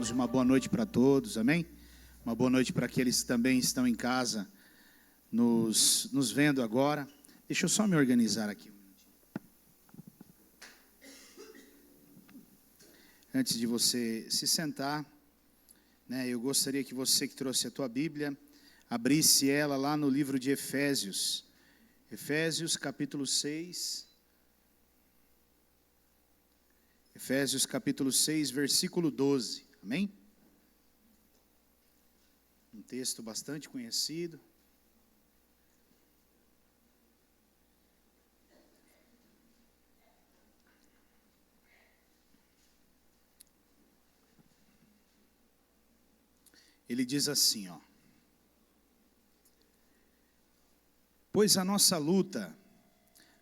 desejamos uma boa noite para todos, amém? Uma boa noite para aqueles que também estão em casa nos vendo agora. Deixa eu só me organizar aqui. Antes de você se sentar, né, eu gostaria que você que trouxe a tua Bíblia, abrisse ela lá no livro de Efésios. Efésios capítulo 6. Efésios capítulo 6, versículo 12. Amém? Um texto bastante conhecido. Ele diz assim, ó: pois a nossa luta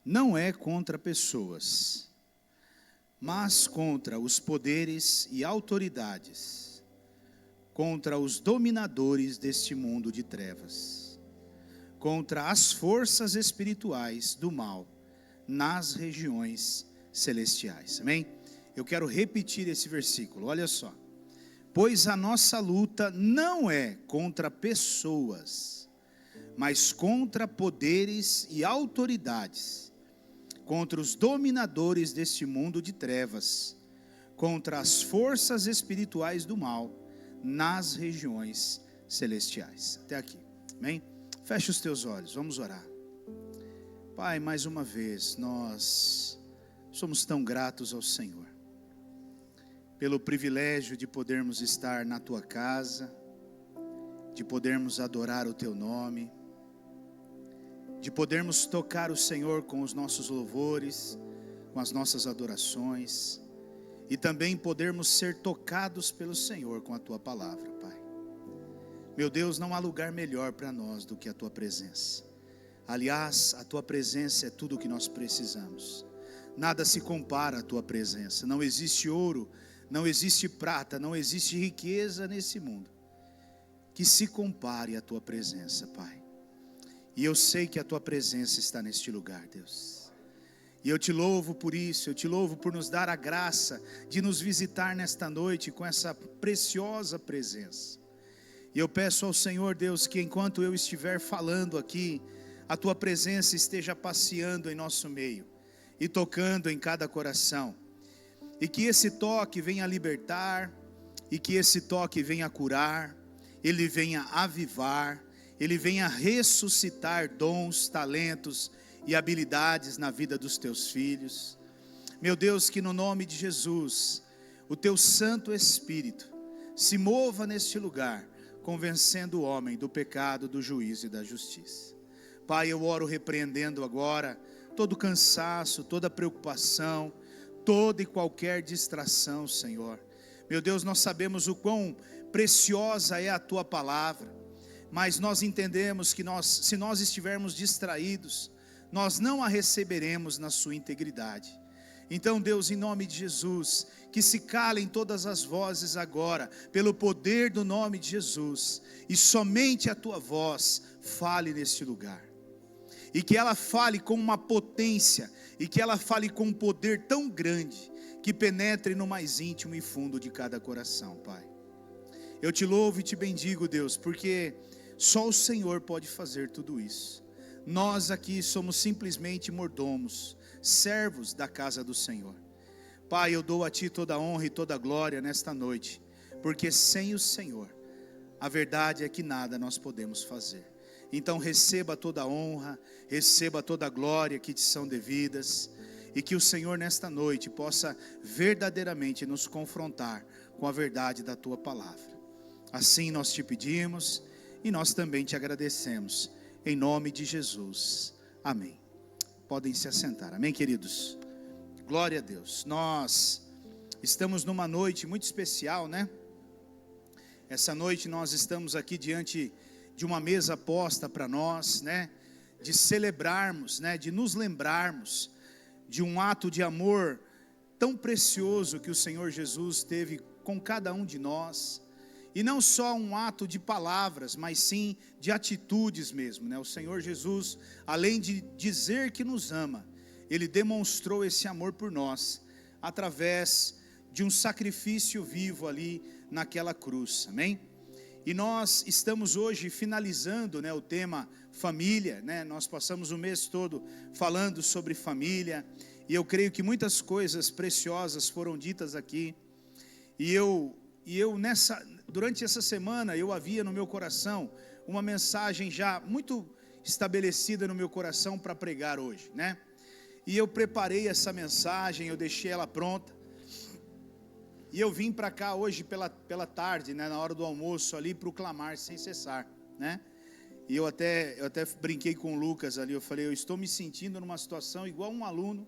não é contra pessoas, mas contra os poderes e autoridades, contra os dominadores deste mundo de trevas, contra as forças espirituais do mal nas regiões celestiais. Amém? Eu quero repetir esse versículo, olha só. Pois a nossa luta não é contra pessoas, mas contra poderes e autoridades, contra os dominadores deste mundo de trevas, contra as forças espirituais do mal nas regiões celestiais. Até aqui, amém? Feche os teus olhos, vamos orar. Pai, mais uma vez, nós somos tão gratos ao Senhor pelo privilégio de podermos estar na Tua casa, de podermos adorar o Teu nome, de podermos tocar o Senhor com os nossos louvores, com as nossas adorações, e também podermos ser tocados pelo Senhor com a Tua palavra, Pai. Meu Deus, não há lugar melhor para nós do que a Tua presença. Aliás, a Tua presença é tudo o que nós precisamos. Nada se compara à Tua presença. Não existe ouro, não existe prata, não existe riqueza nesse mundo que se compare à Tua presença, Pai. E eu sei que a Tua presença está neste lugar, Deus. E eu te louvo por isso, eu te louvo por nos dar a graça de nos visitar nesta noite com essa preciosa presença. E eu peço ao Senhor, Deus, que enquanto eu estiver falando aqui, a Tua presença esteja passeando em nosso meio e tocando em cada coração. E que esse toque venha libertar, e que esse toque venha curar, ele venha avivar, ele venha ressuscitar dons, talentos e habilidades na vida dos teus filhos. Meu Deus, que no nome de Jesus, o teu Santo Espírito se mova neste lugar, convencendo o homem do pecado, do juízo e da justiça. Pai, eu oro repreendendo agora todo cansaço, toda preocupação, toda e qualquer distração, Senhor. Meu Deus, nós sabemos o quão preciosa é a Tua palavra, mas nós entendemos que se nós estivermos distraídos, nós não a receberemos na sua integridade. Então, Deus, em nome de Jesus, que se calem todas as vozes agora, pelo poder do nome de Jesus, e somente a Tua voz fale neste lugar. E que ela fale com uma potência, e que ela fale com um poder tão grande, que penetre no mais íntimo e fundo de cada coração, Pai. Eu te louvo e te bendigo, Deus, porque só o Senhor pode fazer tudo isso. Nós aqui somos simplesmente mordomos, servos da casa do Senhor. Pai, eu dou a Ti toda a honra e toda a glória nesta noite, porque sem o Senhor, a verdade é que nada nós podemos fazer. Então receba toda a honra, receba toda a glória que te são devidas, e que o Senhor nesta noite possa verdadeiramente nos confrontar com a verdade da Tua palavra. Assim nós te pedimos e nós também te agradecemos, em nome de Jesus, amém. Podem se assentar, amém, queridos? Glória a Deus. Nós estamos numa noite muito especial, né? Essa noite nós estamos aqui diante de uma mesa posta para nós, né? De celebrarmos, né? De nos lembrarmos de um ato de amor tão precioso que o Senhor Jesus teve com cada um de nós. E não só um ato de palavras, mas sim de atitudes mesmo, né? O Senhor Jesus, além de dizer que nos ama, Ele demonstrou esse amor por nós, através de um sacrifício vivo ali naquela cruz, amém? E nós estamos hoje finalizando, né, o tema família, né? Nós passamos o mês todo falando sobre família, e eu creio que muitas coisas preciosas foram ditas aqui, e eu durante essa semana, eu havia no meu coração uma mensagem já muito estabelecida no meu coração para pregar hoje, né? E eu preparei essa mensagem, eu deixei ela pronta, e eu vim para cá hoje pela tarde, né, na hora do almoço ali, proclamar sem cessar, né? E eu até brinquei com o Lucas ali, eu falei, eu estou me sentindo numa situação igual um aluno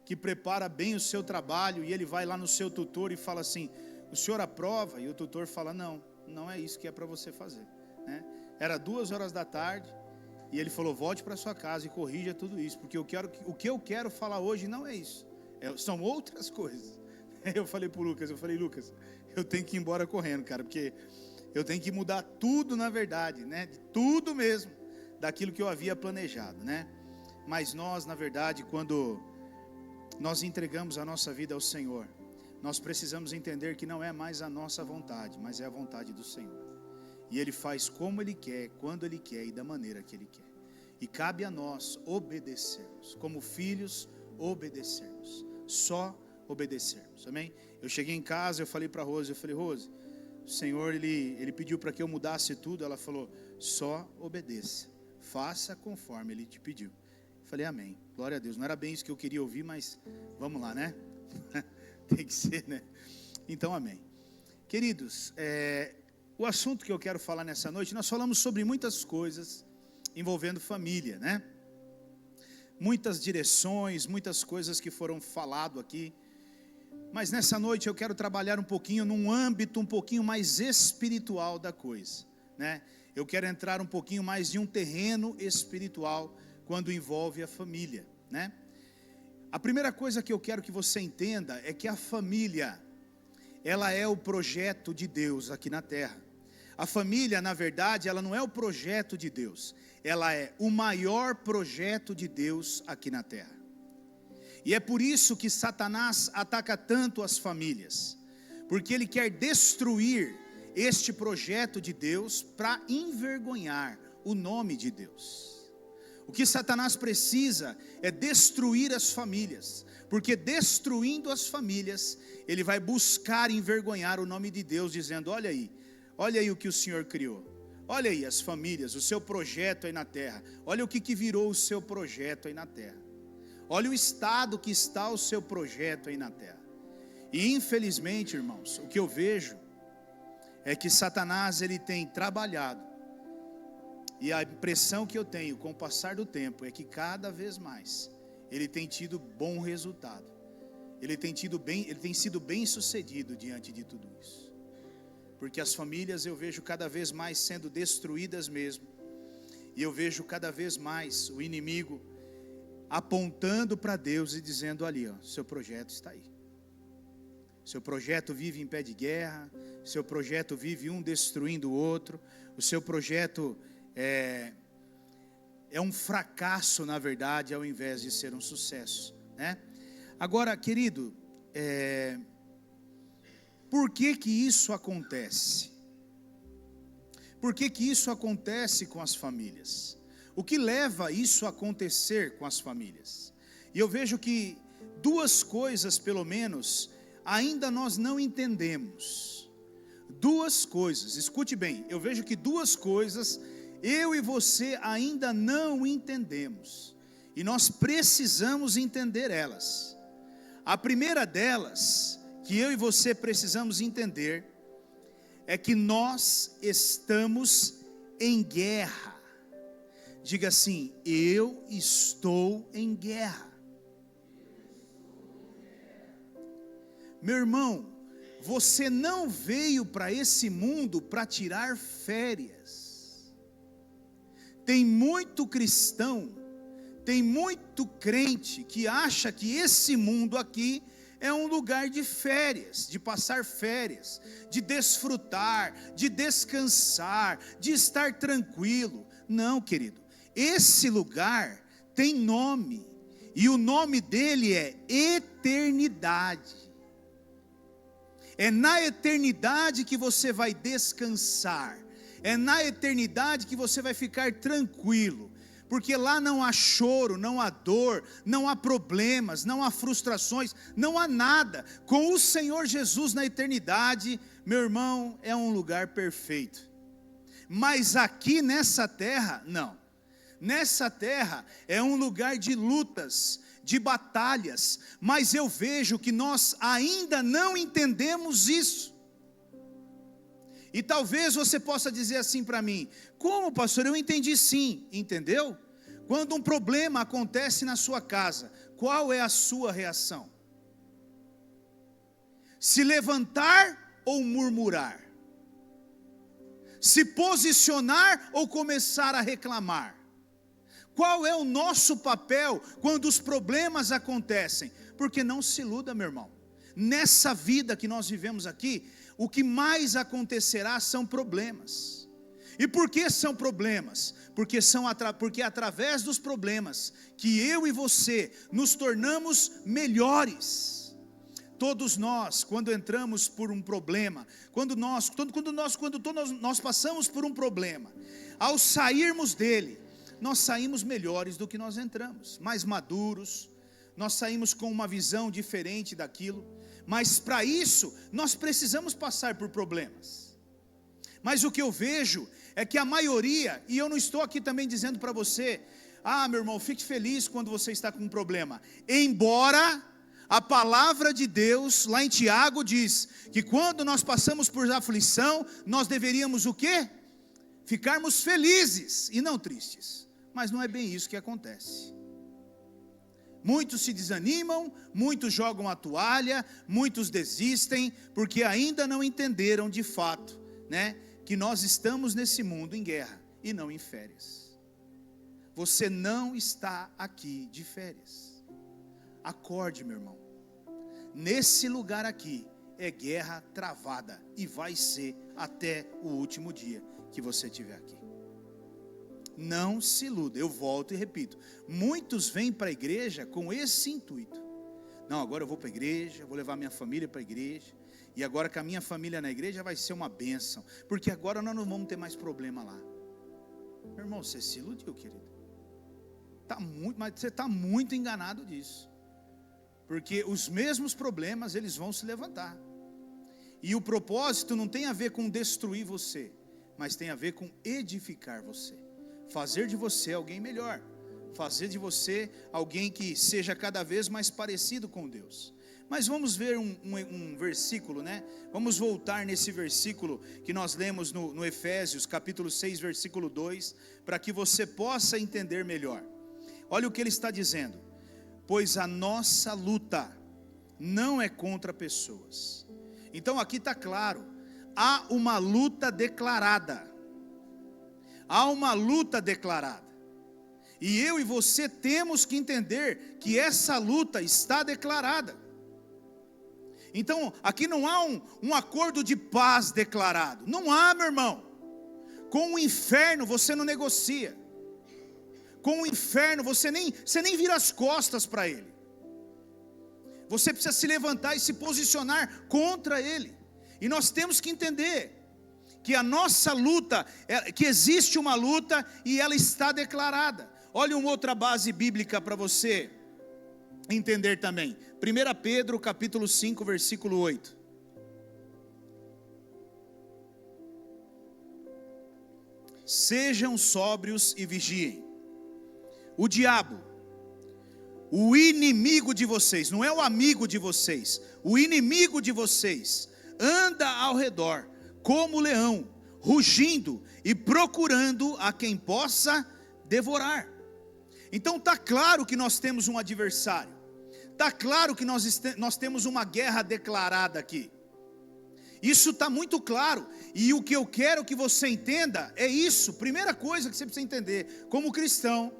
que prepara bem o seu trabalho, e ele vai lá no seu tutor e fala assim, o senhor aprova? E o tutor fala, não é isso que é para você fazer, né? Era 2h da tarde, e ele falou, volte para sua casa e corrija tudo isso, porque o que eu quero falar hoje não é isso, são outras coisas. Eu falei para o Lucas, Lucas, eu tenho que ir embora correndo, cara, porque eu tenho que mudar tudo na verdade, né? De tudo mesmo, daquilo que eu havia planejado, né? Mas nós, na verdade, quando nós entregamos a nossa vida ao Senhor, nós precisamos entender que não é mais a nossa vontade, mas é a vontade do Senhor. E Ele faz como Ele quer, quando Ele quer e da maneira que Ele quer. E cabe a nós obedecermos, como filhos, obedecermos, só obedecermos, amém? Eu cheguei em casa, eu falei para Rose, Rose, o Senhor, Ele pediu para que eu mudasse tudo. Ela falou, só obedeça, faça conforme Ele te pediu. Eu falei, amém, glória a Deus. Não era bem isso que eu queria ouvir, mas vamos lá, né? Tem que ser, né? Então, amém. Queridos, o assunto que eu quero falar nessa noite, nós falamos sobre muitas coisas envolvendo família, né? Muitas direções, muitas coisas que foram falado aqui. Mas nessa noite eu quero trabalhar um pouquinho num âmbito um pouquinho mais espiritual da coisa, né? Eu quero entrar um pouquinho mais de um terreno espiritual quando envolve a família, né? A primeira coisa que eu quero que você entenda é que a família, ela é o projeto de Deus aqui na terra. A família, na verdade, ela não é o projeto de Deus, ela é o maior projeto de Deus aqui na terra. E é por isso que Satanás ataca tanto as famílias, porque ele quer destruir este projeto de Deus para envergonhar o nome de Deus. O que Satanás precisa é destruir as famílias, porque destruindo as famílias, ele vai buscar envergonhar o nome de Deus, dizendo, olha aí o que o Senhor criou, olha aí as famílias, o seu projeto aí na terra, olha o que virou o seu projeto aí na terra, olha o estado que está o seu projeto aí na terra. E infelizmente, irmãos, o que eu vejo é que Satanás, ele tem trabalhado, e a impressão que eu tenho com o passar do tempo é que cada vez mais ele tem tido bom resultado, ele tem sido bem sucedido diante de tudo isso, porque as famílias eu vejo cada vez mais sendo destruídas mesmo, e eu vejo cada vez mais o inimigo apontando para Deus e dizendo ali, ó, seu projeto está aí, seu projeto vive em pé de guerra, seu projeto vive um destruindo o outro, o seu projeto é um fracasso, na verdade, ao invés de ser um sucesso, né? Agora, querido, por que isso acontece? Por que isso acontece com as famílias? O que leva isso a acontecer com as famílias? E eu vejo que duas coisas, pelo menos, ainda nós não entendemos. Duas coisas, escute bem, eu vejo que duas coisas eu e você ainda não entendemos, e nós precisamos entender elas. A primeira delas, que eu e você precisamos entender, é que nós estamos em guerra. Diga assim, eu estou em guerra. Meu irmão, você não veio para esse mundo para tirar férias. Tem muito cristão, tem muito crente que acha que esse mundo aqui é um lugar de férias, de passar férias, de desfrutar, de descansar, de estar tranquilo. Não, querido, esse lugar tem nome, e o nome dele é eternidade. É na eternidade que você vai descansar. É na eternidade que você vai ficar tranquilo. Porque lá não há choro, não há dor, não há problemas, não há frustrações, não há nada. Com o Senhor Jesus na eternidade, meu irmão, é um lugar perfeito. Mas aqui nessa terra, não. Nessa terra é um lugar de lutas, de batalhas, mas eu vejo que nós ainda não entendemos isso. E talvez você possa dizer assim para mim: como, pastor? Eu entendi sim. Entendeu? Quando um problema acontece na sua casa, qual é a sua reação? Se levantar ou murmurar? Se posicionar ou começar a reclamar? Qual é o nosso papel quando os problemas acontecem? Porque não se iluda, meu irmão. Nessa vida que nós vivemos aqui, o que mais acontecerá são problemas. E por que são problemas? Porque é através dos problemas que eu e você nos tornamos melhores. Todos nós, quando entramos por um problema, quando nós passamos por um problema, ao sairmos dele, nós saímos melhores do que nós entramos, mais maduros, nós saímos com uma visão diferente daquilo. Mas para isso, nós precisamos passar por problemas. Mas o que eu vejo é que a maioria, e eu não estou aqui também dizendo para você: meu irmão, fique feliz quando você está com um problema. Embora a palavra de Deus, lá em Tiago, diz que quando nós passamos por aflição, nós deveríamos o quê? Ficarmos felizes e não tristes. Mas não é bem isso que acontece. Muitos se desanimam, muitos jogam a toalha, muitos desistem, porque ainda não entenderam de fato, que nós estamos nesse mundo em guerra e não em férias. Você não está aqui de férias. Acorde, meu irmão. Nesse lugar aqui é guerra travada e vai ser até o último dia que você estiver aqui. Não se iluda, eu volto e repito, muitos vêm para a igreja com esse intuito: não, agora eu vou para a igreja, vou levar minha família para a igreja, e agora com a minha família na igreja vai ser uma bênção, porque agora nós não vamos ter mais problema lá. Meu irmão, você se iludiu, querido. Mas você está muito enganado disso, porque os mesmos problemas eles vão se levantar, e o propósito não tem a ver com destruir você, mas tem a ver com edificar você. Fazer de você alguém melhor, fazer de você alguém que seja cada vez mais parecido com Deus. Mas vamos ver um versículo, Vamos voltar nesse versículo que nós lemos no Efésios, capítulo 6, versículo 2, para que você possa entender melhor. Olha o que ele está dizendo: pois a nossa luta não é contra pessoas. Então aqui está claro, há uma luta declarada. Há uma luta declarada. E eu e você temos que entender que essa luta está declarada. Então, aqui não há um acordo de paz declarado. Não há, meu irmão. Com o inferno você não negocia. Com o inferno você nem vira as costas para ele. Você precisa se levantar e se posicionar contra ele. E nós temos que entender que a nossa luta, que existe uma luta e ela está declarada. Olha uma outra base bíblica para você entender também. 1 Pedro capítulo 5, versículo 8. Sejam sóbrios e vigiem. O diabo, o inimigo de vocês, não é o amigo de vocês, o inimigo de vocês, anda ao redor como leão, rugindo e procurando a quem possa devorar. Então está claro que nós temos um adversário, está claro que nós temos uma guerra declarada aqui. Isso está muito claro, e o que eu quero que você entenda é isso. Primeira coisa que você precisa entender, como cristão,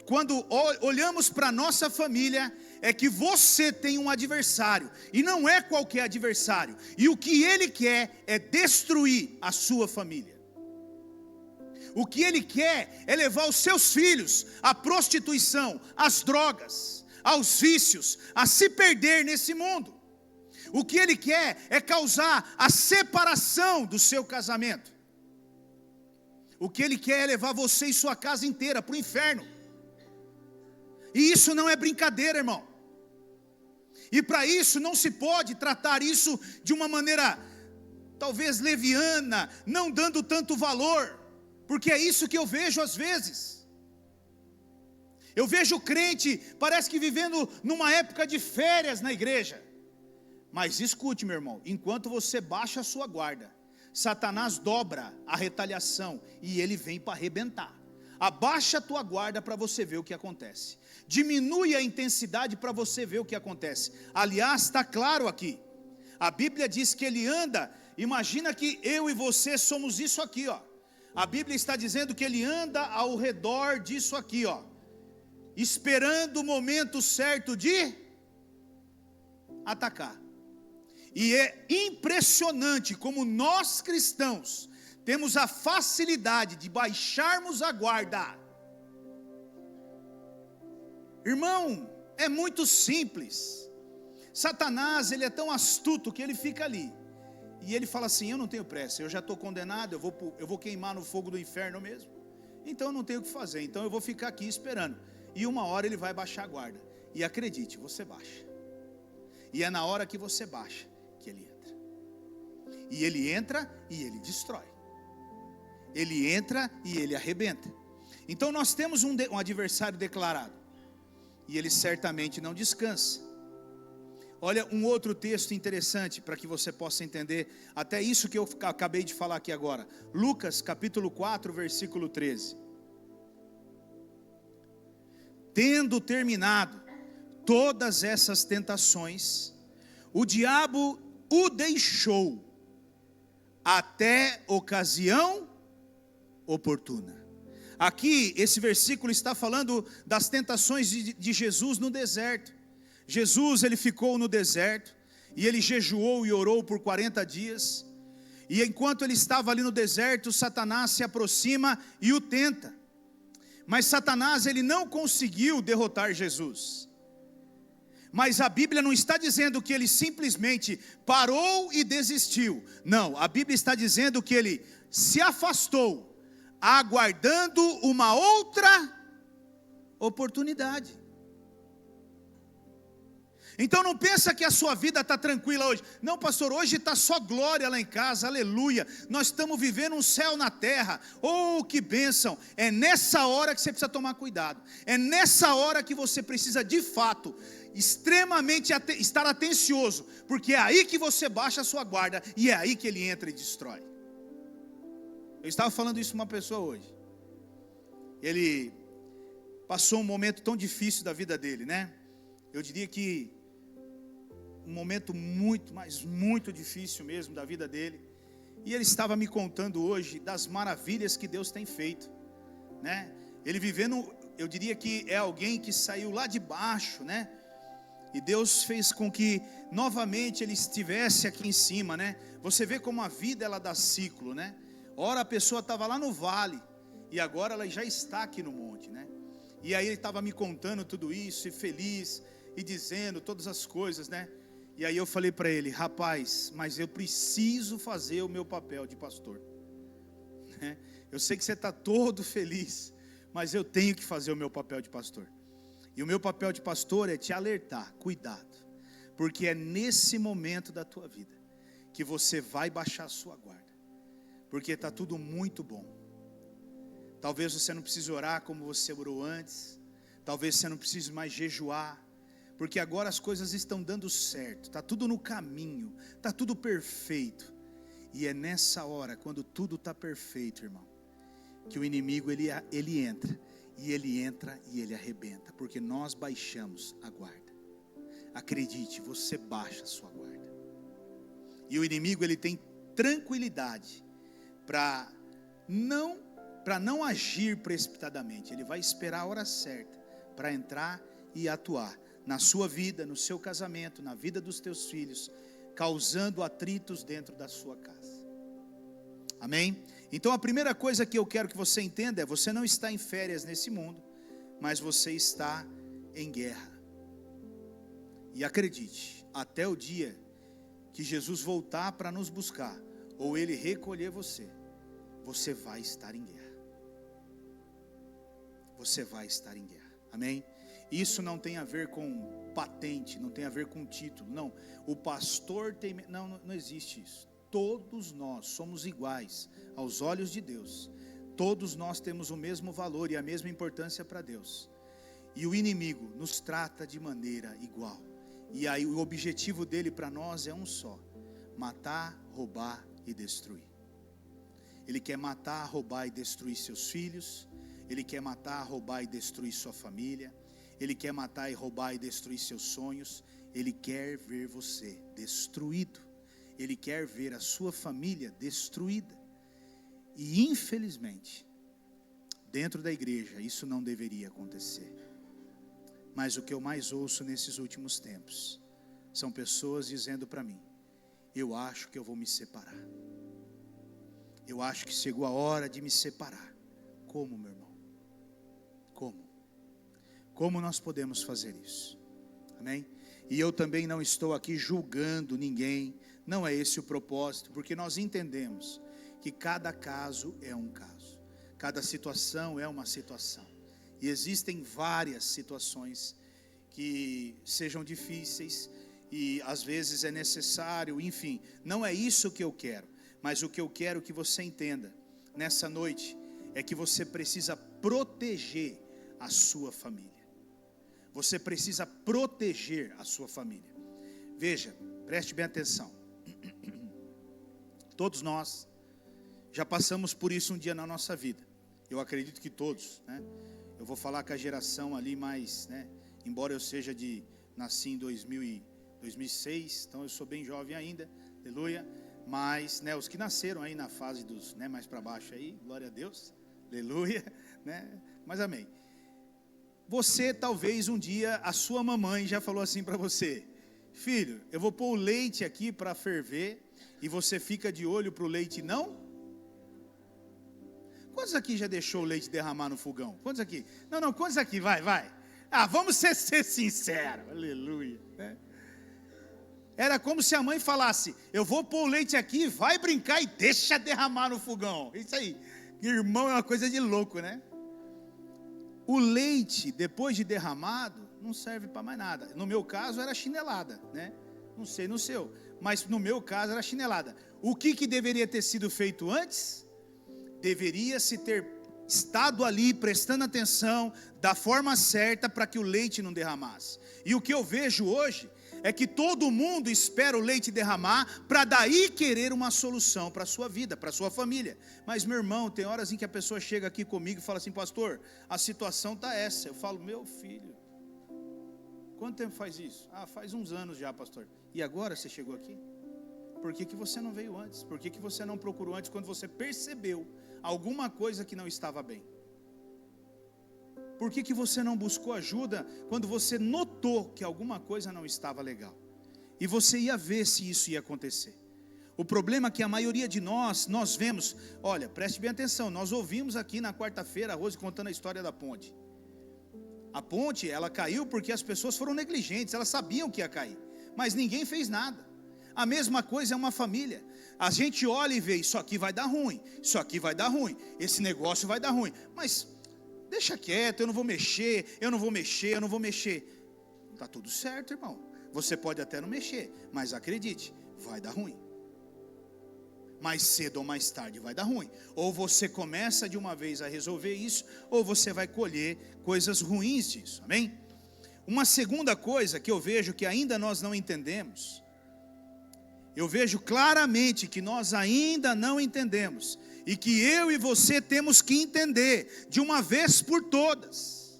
quando olhamos para a nossa família, é que você tem um adversário, e não é qualquer adversário, e o que ele quer é destruir a sua família. O que ele quer é levar os seus filhos à prostituição, às drogas, aos vícios, a se perder nesse mundo. O que ele quer é causar a separação do seu casamento. O que ele quer é levar você e sua casa inteira para o inferno. E isso não é brincadeira, irmão. E para isso não se pode tratar isso de uma maneira talvez leviana, não dando tanto valor, porque é isso que eu vejo às vezes. Eu vejo crente, parece que vivendo numa época de férias na igreja. Mas escute, meu irmão, enquanto você baixa a sua guarda, Satanás dobra a retaliação e ele vem para arrebentar. Abaixa a tua guarda para você ver o que acontece. Diminui a intensidade para você ver o que acontece. Aliás, está claro aqui. A Bíblia diz que ele anda, imagina que eu e você somos isso aqui, ó. A Bíblia está dizendo que ele anda ao redor disso aqui, ó, esperando o momento certo de atacar. E é impressionante como nós cristãos temos a facilidade de baixarmos a guarda. Irmão, é muito simples. Satanás, ele é tão astuto que ele fica ali. E ele fala assim, eu não tenho pressa, eu já estou condenado, eu vou queimar no fogo do inferno mesmo. Então eu não tenho o que fazer, então eu vou ficar aqui esperando. E uma hora ele vai baixar a guarda. E acredite, você baixa. E é na hora que você baixa que ele entra. E ele entra e ele destrói. Ele entra e ele arrebenta. Então nós temos um adversário declarado. E ele certamente não descansa. Olha um outro texto interessante para que você possa entender até isso que eu acabei de falar aqui agora. Lucas capítulo 4, versículo 13. Tendo terminado todas essas tentações, o diabo o deixou até ocasião oportuna. Aqui esse versículo está falando das tentações de Jesus no deserto. Jesus, ele ficou no deserto e ele jejuou e orou por 40 dias. E enquanto ele estava ali no deserto, Satanás se aproxima e o tenta. Mas Satanás, ele não conseguiu derrotar Jesus. Mas a Bíblia não está dizendo que ele simplesmente parou e desistiu. Não, a Bíblia está dizendo que ele se afastou, aguardando uma outra oportunidade. Então não pensa que a sua vida está tranquila hoje. Não, pastor, hoje está só glória lá em casa, aleluia. Nós estamos vivendo um céu na terra. Oh, que bênção. É nessa hora que você precisa tomar cuidado. É nessa hora que você precisa de fato extremamente estar atencioso, porque é aí que você baixa a sua guarda e é aí que ele entra e destrói. Eu estava falando isso com uma pessoa hoje. Ele passou um momento tão difícil da vida dele, né? Eu diria que um momento muito, mas muito difícil mesmo da vida dele. E ele estava me contando hoje das maravilhas que Deus tem feito, né? Ele vivendo, eu diria que é alguém que saiu lá de baixo, né? E Deus fez com que novamente ele estivesse aqui em cima, né? Você vê como a vida ela dá ciclo, né? Ora a pessoa estava lá no vale e agora ela já está aqui no monte, né? E aí ele estava me contando tudo isso e feliz e dizendo todas as coisas, né? E aí eu falei para ele, rapaz, mas eu preciso fazer o meu papel de pastor. Eu sei que você está todo feliz, mas eu tenho que fazer o meu papel de pastor. E o meu papel de pastor é te alertar, cuidado, porque é nesse momento da tua vida que você vai baixar a sua guarda, porque está tudo muito bom. Talvez você não precise orar como você orou antes, talvez você não precise mais jejuar, porque agora as coisas estão dando certo, está tudo no caminho, está tudo perfeito. E é nessa hora, quando tudo está perfeito, irmão, que o inimigo ele entra, e ele arrebenta, porque nós baixamos a guarda. Acredite, você baixa a sua guarda. E o inimigo ele tem tranquilidade para não agir precipitadamente. Ele vai esperar a hora certa para entrar e atuar na sua vida, no seu casamento, na vida dos teus filhos, causando atritos dentro da sua casa. Amém? Então a primeira coisa que eu quero que você entenda é: você não está em férias nesse mundo, mas você está em guerra. E acredite, até o dia que Jesus voltar para nos buscar, ou Ele recolher você, você vai estar em guerra. Você vai estar em guerra, amém? Isso não tem a ver com patente, não tem a ver com título, não. O pastor tem, não existe isso. Todos nós somos iguais aos olhos de Deus. Todos nós temos o mesmo valor e a mesma importância para Deus. E o inimigo nos trata de maneira igual. E aí o objetivo dele para nós é um só: matar, roubar e destruir. Ele quer matar, roubar e destruir seus filhos. Ele quer matar, roubar e destruir sua família. Ele quer matar e roubar e destruir seus sonhos. Ele quer ver você destruído. Ele quer ver a sua família destruída. E infelizmente, dentro da igreja, isso não deveria acontecer. Mas o que eu mais ouço nesses últimos tempos são pessoas dizendo para mim: eu acho que eu vou me separar. Eu acho que chegou a hora de me separar. Como, meu irmão? Como? Como nós podemos fazer isso? Amém? E eu também não estou aqui julgando ninguém. Não é esse o propósito, porque nós entendemos que cada caso é um caso. Cada situação é uma situação. E existem várias situações que sejam difíceis e às vezes é necessário, enfim, não é isso que eu quero, mas o que eu quero que você entenda nessa noite é que você precisa proteger a sua família. Você precisa proteger a sua família. Veja, preste bem atenção. Todos nós já passamos por isso um dia na nossa vida. Eu acredito que todos, né? Eu vou falar com a geração ali mais, né? Embora eu seja nasci em 2006, então eu sou bem jovem ainda, aleluia. Mas, né, os que nasceram aí na fase dos, né, mais para baixo aí, glória a Deus, aleluia, né? Mas amém. Você talvez um dia, a sua mamãe já falou assim para você: filho, eu vou pôr o leite aqui para ferver, e você fica de olho para o leite não? Quantos aqui já deixou o leite derramar no fogão? Quantos aqui? Não, quantos aqui? Vai. Vamos ser sinceros, aleluia, né? Era como se a mãe falasse: eu vou pôr o leite aqui, vai brincar e deixa derramar no fogão. Isso aí, irmão, é uma coisa de louco, né? O leite, depois de derramado, não serve para mais nada. No meu caso era chinelada, né? Não sei no seu, mas no meu caso era chinelada. O que deveria ter sido feito antes? Deveria se ter estado ali prestando atenção da forma certa para que o leite não derramasse. E o que eu vejo hoje é que todo mundo espera o leite derramar para daí querer uma solução para a sua vida, para a sua família. Mas, meu irmão, tem horas em que a pessoa chega aqui comigo e fala assim: pastor, a situação está essa. Eu falo: meu filho, quanto tempo faz isso? Faz uns anos já, pastor. E agora você chegou aqui? Por que você não veio antes? Por que você não procurou antes, quando você percebeu alguma coisa que não estava bem? Por que você não buscou ajuda quando você notou que alguma coisa não estava legal? E você ia ver se isso ia acontecer. O problema é que a maioria de nós vemos, olha, preste bem atenção, nós ouvimos aqui na quarta-feira a Rose contando a história da ponte. A ponte, ela caiu porque as pessoas foram negligentes, elas sabiam que ia cair, mas ninguém fez nada. A mesma coisa é uma família. A gente olha e vê: isso aqui vai dar ruim, isso aqui vai dar ruim, esse negócio vai dar ruim, mas deixa quieto, eu não vou mexer. Está tudo certo, irmão. Você pode até não mexer, mas acredite, vai dar ruim. Mais cedo ou mais tarde vai dar ruim. Ou você começa de uma vez a resolver isso, ou você vai colher coisas ruins disso, amém? Uma segunda coisa que eu vejo que ainda nós não entendemos, eu vejo claramente que nós ainda não entendemos, e que eu e você temos que entender de uma vez por todas: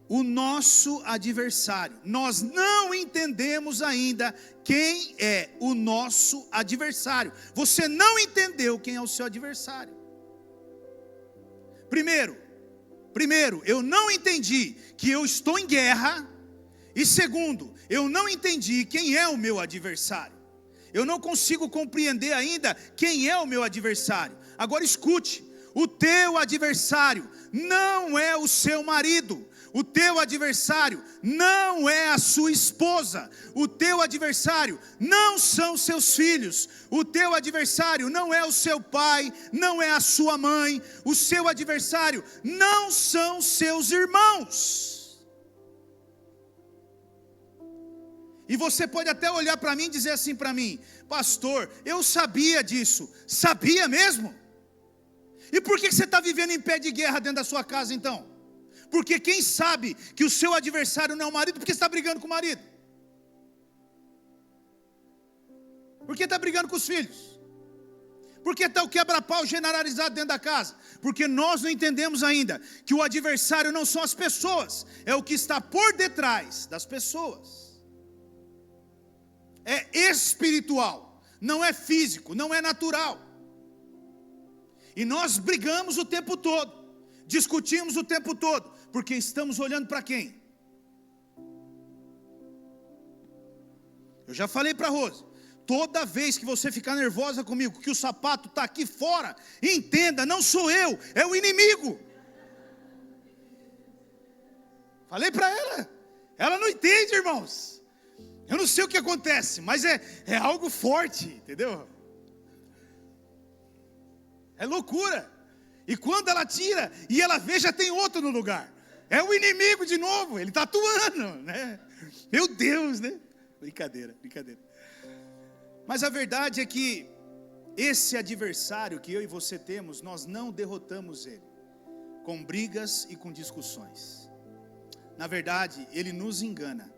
o nosso adversário. Nós não entendemos ainda quem é o nosso adversário. Você não entendeu quem é o seu adversário. Primeiro, eu não entendi que eu estou em guerra. E segundo, eu não entendi quem é o meu adversário. Eu não consigo compreender ainda quem é o meu adversário. Agora escute: o teu adversário não é o seu marido, O teu adversário não é a sua esposa. O teu adversário não são seus filhos. O teu adversário não é o seu pai, não é a sua mãe. O seu adversário não são seus irmãos. E você pode até olhar para mim e dizer assim para mim: pastor, eu sabia disso. Sabia mesmo? E por que você está vivendo em pé de guerra dentro da sua casa então? Porque quem sabe que o seu adversário não é o marido, porque está brigando com o marido? Porque está brigando com os filhos? Porque está o quebra-pau generalizado dentro da casa? Porque nós não entendemos ainda que o adversário não são as pessoas, é o que está por detrás das pessoas. É espiritual, não é físico, não é natural. E nós brigamos o tempo todo, discutimos o tempo todo, porque estamos olhando para quem? Eu já falei para a Rose, toda vez que você ficar nervosa comigo, que o sapato está aqui fora, entenda, não sou eu, é o inimigo. Falei para ela não entende, irmãos. Eu não sei o que acontece, mas é algo forte, entendeu? É loucura. E quando ela tira e ela vê, já tem outro no lugar. É o inimigo de novo, ele está atuando, né? Meu Deus, né? Brincadeira. Mas a verdade é que esse adversário que eu e você temos, nós não derrotamos ele com brigas e com discussões. Na verdade, ele nos engana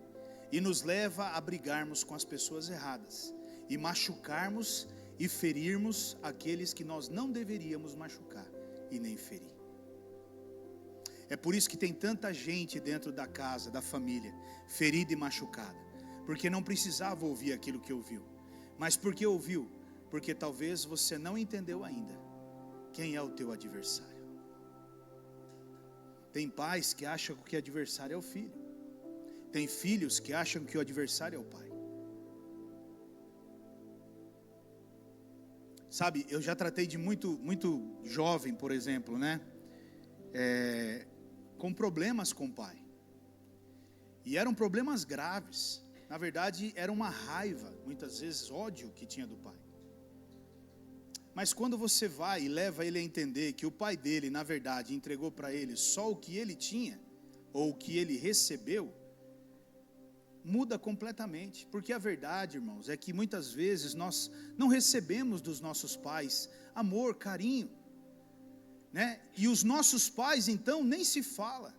e nos leva a brigarmos com as pessoas erradas e machucarmos e ferirmos aqueles que nós não deveríamos machucar e nem ferir. É por isso que tem tanta gente dentro da casa, da família, ferida e machucada, porque não precisava ouvir aquilo que ouviu. Mas por que ouviu? Porque talvez você não entendeu ainda quem é o teu adversário. Tem pais que acham que o adversário é o filho. Tem filhos que acham que o adversário é o pai. Sabe, eu já tratei de muito jovem, por exemplo, né? Com problemas com o pai. E eram problemas graves. Na verdade, era uma raiva, muitas vezes ódio que tinha do pai. Mas quando você vai e leva ele a entender que o pai dele, na verdade, entregou para ele só o que ele tinha, ou o que ele recebeu, muda completamente. Porque a verdade, irmãos, é que muitas vezes nós não recebemos dos nossos pais amor, carinho, né? E os nossos pais, então, nem se fala,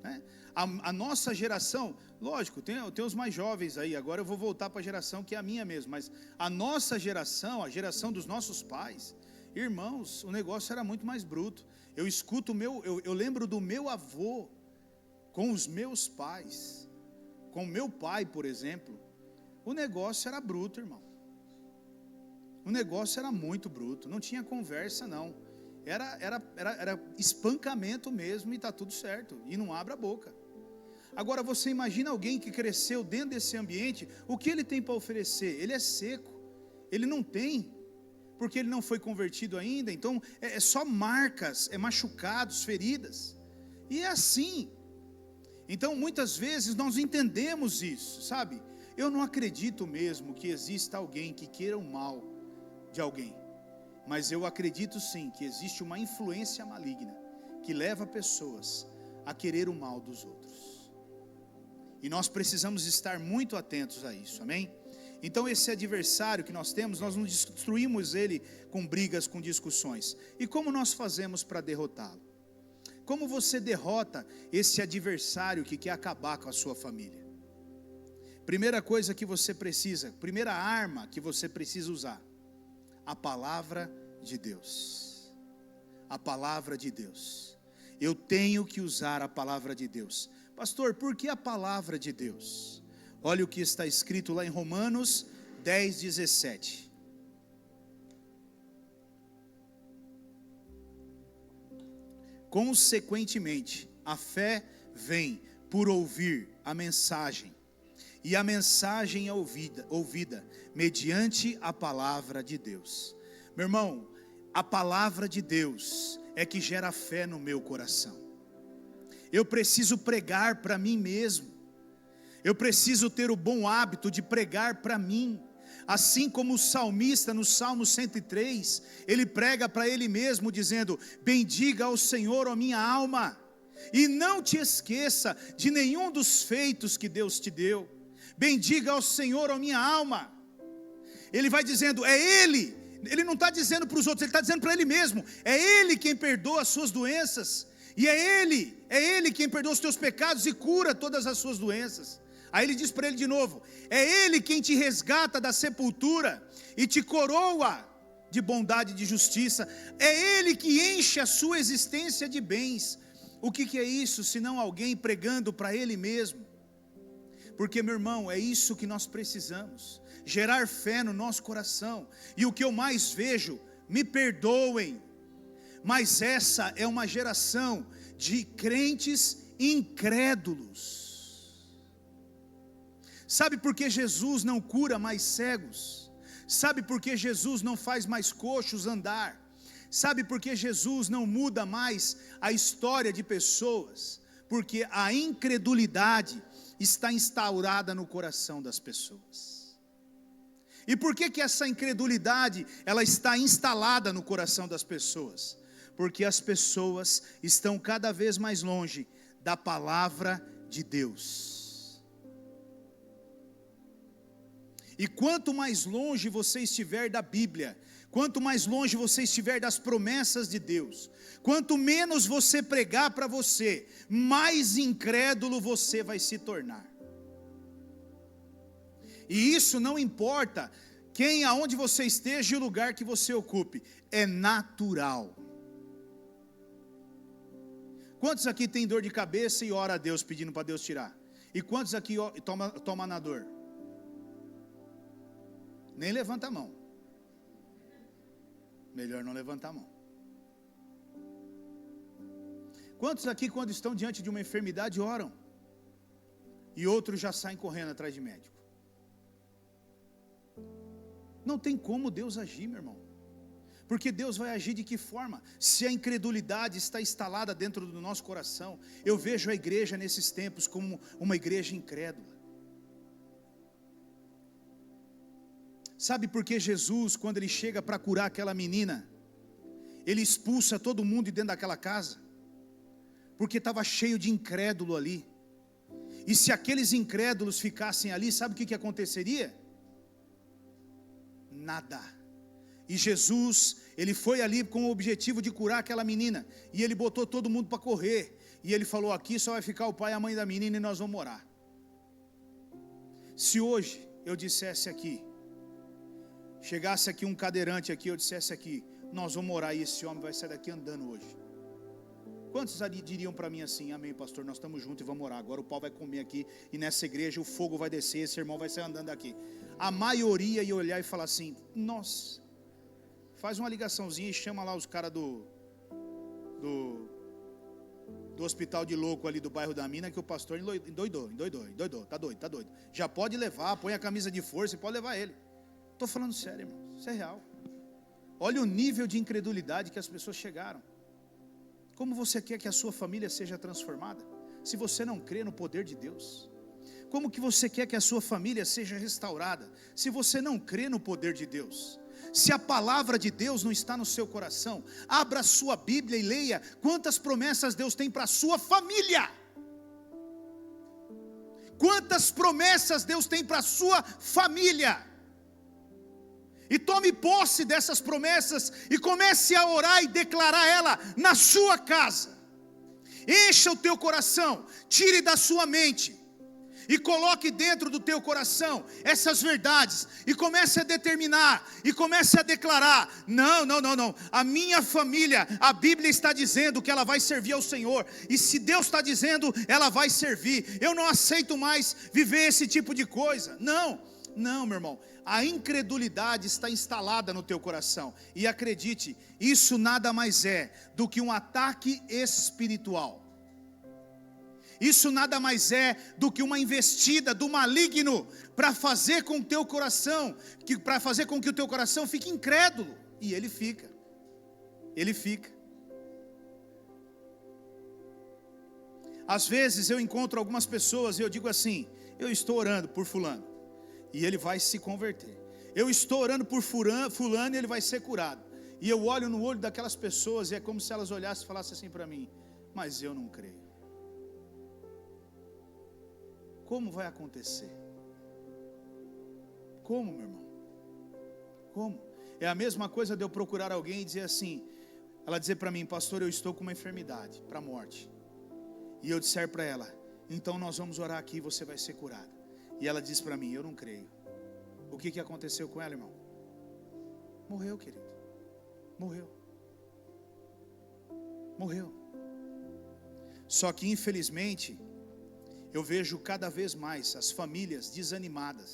né? A nossa geração, lógico, tem os mais jovens aí, agora eu vou voltar para a geração que é a minha mesmo, mas a nossa geração, a geração dos nossos pais, irmãos, o negócio era muito mais bruto. Eu escuto eu lembro do meu avô com os meus pais, com meu pai, por exemplo, o negócio era bruto, irmão. O negócio era muito bruto, não tinha conversa não. Era espancamento mesmo e está tudo certo, e não abra a boca. Agora você imagina alguém que cresceu dentro desse ambiente, o que ele tem para oferecer? Ele é seco, ele não tem, porque ele não foi convertido ainda, então é só marcas, machucados, feridas, e é assim. Então muitas vezes nós entendemos isso, sabe? Eu não acredito mesmo que exista alguém que queira o mal de alguém, mas eu acredito sim que existe uma influência maligna que leva pessoas a querer o mal dos outros. E nós precisamos estar muito atentos a isso, amém? Então esse adversário que nós temos, nós não destruímos ele com brigas, com discussões. E como nós fazemos para derrotá-lo? Como você derrota esse adversário que quer acabar com a sua família? Primeira coisa que você precisa, primeira arma que você precisa usar, a palavra de Deus. A palavra de Deus. Eu tenho que usar a palavra de Deus. Pastor, por que a palavra de Deus? Olha o que está escrito lá em Romanos 10:17. Consequentemente, a fé vem por ouvir a mensagem, e a mensagem é ouvida mediante a palavra de Deus. Meu irmão, a palavra de Deus é que gera fé no meu coração. Eu preciso pregar para mim mesmo. Eu preciso ter o bom hábito de pregar para mim. Assim como o salmista no Salmo 103, ele prega para ele mesmo dizendo: bendiga ao Senhor, ó minha alma, e não te esqueça de nenhum dos feitos que Deus te deu. Bendiga ao Senhor, ó minha alma. Ele vai dizendo, é Ele. Ele não está dizendo para os outros, ele está dizendo para ele mesmo. É Ele quem perdoa as suas doenças. E é Ele quem perdoa os teus pecados e cura todas as suas doenças. Aí ele diz para ele de novo, é Ele quem te resgata da sepultura e te coroa de bondade e de justiça. É Ele que enche a sua existência de bens. O que é isso, senão alguém pregando para ele mesmo? Porque, meu irmão, é isso que nós precisamos, gerar fé no nosso coração. E o que eu mais vejo, me perdoem, mas essa é uma geração de crentes incrédulos. Sabe por que Jesus não cura mais cegos? Sabe por que Jesus não faz mais coxos andar? Sabe por que Jesus não muda mais a história de pessoas? Porque a incredulidade está instaurada no coração das pessoas. E por que essa incredulidade ela está instalada no coração das pessoas? Porque as pessoas estão cada vez mais longe da palavra de Deus. E quanto mais longe você estiver da Bíblia, quanto mais longe você estiver das promessas de Deus, quanto menos você pregar para você, mais incrédulo você vai se tornar. E isso não importa quem, aonde você esteja e o lugar que você ocupe, é natural. Quantos aqui tem dor de cabeça e ora a Deus pedindo para Deus tirar? E quantos aqui toma na dor? Nem levanta a mão. Melhor não levantar a mão. Quantos aqui, quando estão diante de uma enfermidade, oram? E outros já saem correndo atrás de médico. Não tem como Deus agir, meu irmão. Porque Deus vai agir de que forma? Se a incredulidade está instalada dentro do nosso coração. Eu vejo a igreja nesses tempos como uma igreja incrédula. Sabe por que Jesus, quando ele chega para curar aquela menina, ele expulsa todo mundo de dentro daquela casa? Porque estava cheio de incrédulo ali. E se aqueles incrédulos ficassem ali, sabe o que aconteceria? Nada. E Jesus, ele foi ali com o objetivo de curar aquela menina, e ele botou todo mundo para correr, e ele falou, aqui só vai ficar o pai e a mãe da menina, e nós vamos orar. Se hoje eu dissesse aqui, chegasse aqui um cadeirante aqui, eu dissesse aqui, nós vamos orar e esse homem vai sair daqui andando hoje. Quantos ali diriam para mim assim, amém pastor, nós estamos juntos e vamos orar, agora o pau vai comer aqui, e nessa igreja o fogo vai descer, esse irmão vai sair andando aqui. A maioria ia olhar e falar assim, nossa, faz uma ligaçãozinha e chama lá os caras do hospital de louco ali do bairro da Mina, que o pastor endoidou, tá doido. Já pode levar, põe a camisa de força e pode levar ele. Estou falando sério, irmão, isso é real. Olha o nível de incredulidade que as pessoas chegaram. Como você quer que a sua família seja transformada, se você não crê no poder de Deus? Como que você quer que a sua família seja restaurada, se você não crê no poder de Deus? Se a palavra de Deus não está no seu coração, abra a sua Bíblia e leia quantas promessas Deus tem para a sua família. Quantas promessas Deus tem para a sua família. E tome posse dessas promessas e comece a orar e declarar ela na sua casa. Encha o teu coração, tire da sua mente e coloque dentro do teu coração essas verdades e comece a determinar e comece a declarar, não, a minha família, a Bíblia está dizendo que ela vai servir ao Senhor, e se Deus está dizendo, ela vai servir. Eu não aceito mais viver esse tipo de coisa. Não, meu irmão, a incredulidade está instalada no teu coração, e acredite, isso nada mais é do que um ataque espiritual. Isso nada mais é do que uma investida do maligno para fazer com o teu coração, para fazer com que o teu coração fique incrédulo, e ele fica. Às vezes eu encontro algumas pessoas e eu digo assim: eu estou orando por fulano e ele vai se converter. Eu estou orando por fulano e ele vai ser curado. E eu olho no olho daquelas pessoas e é como se elas olhassem e falassem assim para mim: mas eu não creio. Como vai acontecer? Como, meu irmão? Como? É a mesma coisa de eu procurar alguém e dizer assim, ela dizer para mim: pastor, eu estou com uma enfermidade, para a morte. E eu disser para ela: então nós vamos orar aqui e você vai ser curada. E ela diz para mim: eu não creio. O que aconteceu com ela, irmão? Morreu, querido. Morreu. Morreu. Só que infelizmente eu vejo cada vez mais as famílias desanimadas,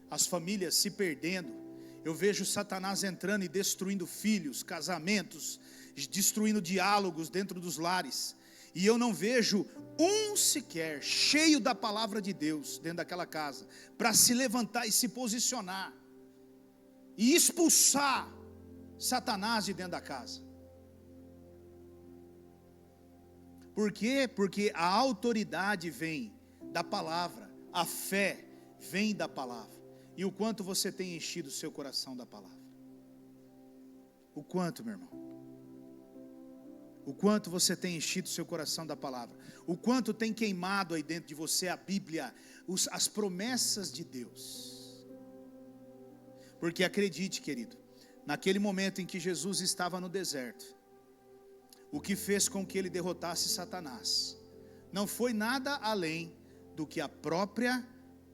as famílias se perdendo. Eu vejo Satanás entrando e destruindo filhos, casamentos, destruindo diálogos dentro dos lares. E eu não vejo um sequer cheio da palavra de Deus dentro daquela casa, para se levantar e se posicionar e expulsar Satanás de dentro da casa. Por quê? Porque a autoridade vem da palavra, a fé vem da palavra. E o quanto você tem enchido o seu coração da palavra? O quanto, meu irmão? O quanto você tem enchido o seu coração da palavra? O quanto tem queimado aí dentro de você a Bíblia, as promessas de Deus? Porque acredite, querido, naquele momento em que Jesus estava no deserto, o que fez com que ele derrotasse Satanás não foi nada além do que a própria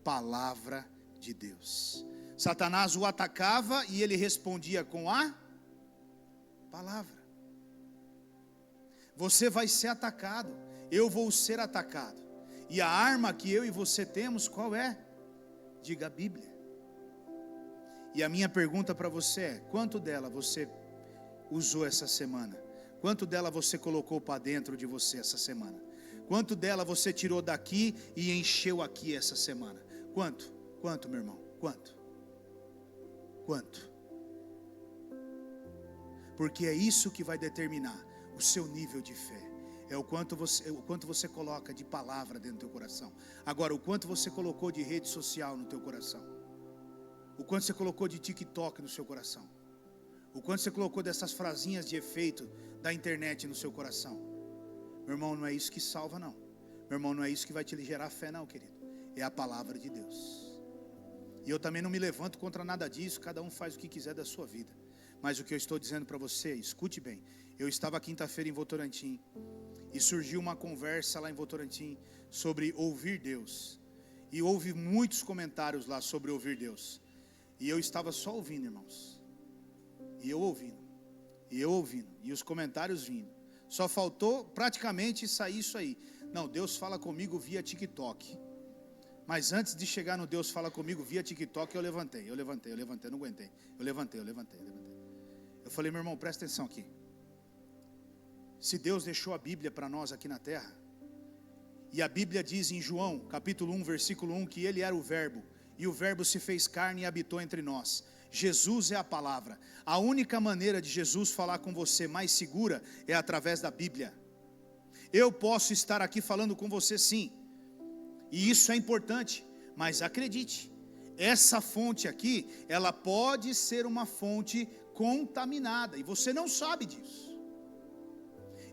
palavra de Deus. Satanás o atacava e ele respondia com a palavra. Você vai ser atacado, eu vou ser atacado. E a arma que eu e você temos, qual é? Diga a Bíblia. E a minha pergunta para você é: quanto dela você usou essa semana? Quanto dela você colocou para dentro de você essa semana? Quanto dela você tirou daqui e encheu aqui essa semana? Quanto? Quanto, meu irmão? Quanto? Quanto? Porque é isso que vai determinar o seu nível de fé. É o quanto você coloca de palavra dentro do teu coração. Agora, o quanto você colocou de rede social no teu coração. O quanto você colocou de TikTok no seu coração. O quanto você colocou dessas frasinhas de efeito da internet no seu coração. Meu irmão, não é isso que salva, não. Meu irmão, não é isso que vai te gerar fé, não, querido. É a palavra de Deus. E eu também não me levanto contra nada disso. Cada um faz o que quiser da sua vida. Mas o que eu estou dizendo para você, escute bem. Eu estava quinta-feira em Votorantim e surgiu uma conversa lá em Votorantim sobre ouvir Deus. E houve muitos comentários lá sobre ouvir Deus. E eu estava só ouvindo, irmãos. E eu ouvindo. E os comentários vindo. Só faltou praticamente sair isso aí. Não, Deus fala comigo via TikTok. Mas antes de chegar no Deus fala comigo via TikTok, eu levantei, não aguentei. Eu levantei. Eu falei: meu irmão, presta atenção aqui. Se Deus deixou a Bíblia para nós aqui na terra, e a Bíblia diz em João, capítulo 1, versículo 1, que Ele era o Verbo, e o Verbo se fez carne e habitou entre nós. Jesus é a palavra. A única maneira de Jesus falar com você mais segura é através da Bíblia. Eu posso estar aqui falando com você, sim, e isso é importante, mas acredite, essa fonte aqui, ela pode ser uma fonte contaminada, e você não sabe disso.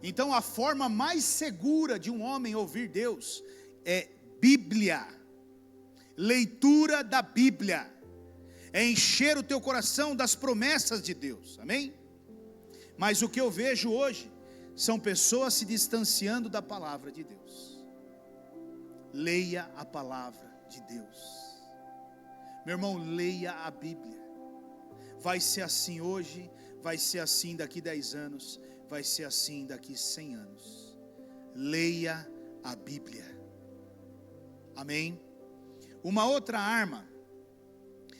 Então a forma mais segura de um homem ouvir Deus é Bíblia, leitura da Bíblia, é encher o teu coração das promessas de Deus, amém? Mas o que eu vejo hoje são pessoas se distanciando da palavra de Deus. Leia a palavra de Deus, meu irmão, leia a Bíblia. Vai ser assim hoje, vai ser assim daqui 10 anos, vai ser assim daqui 100 anos. Leia a Bíblia, amém? Uma outra arma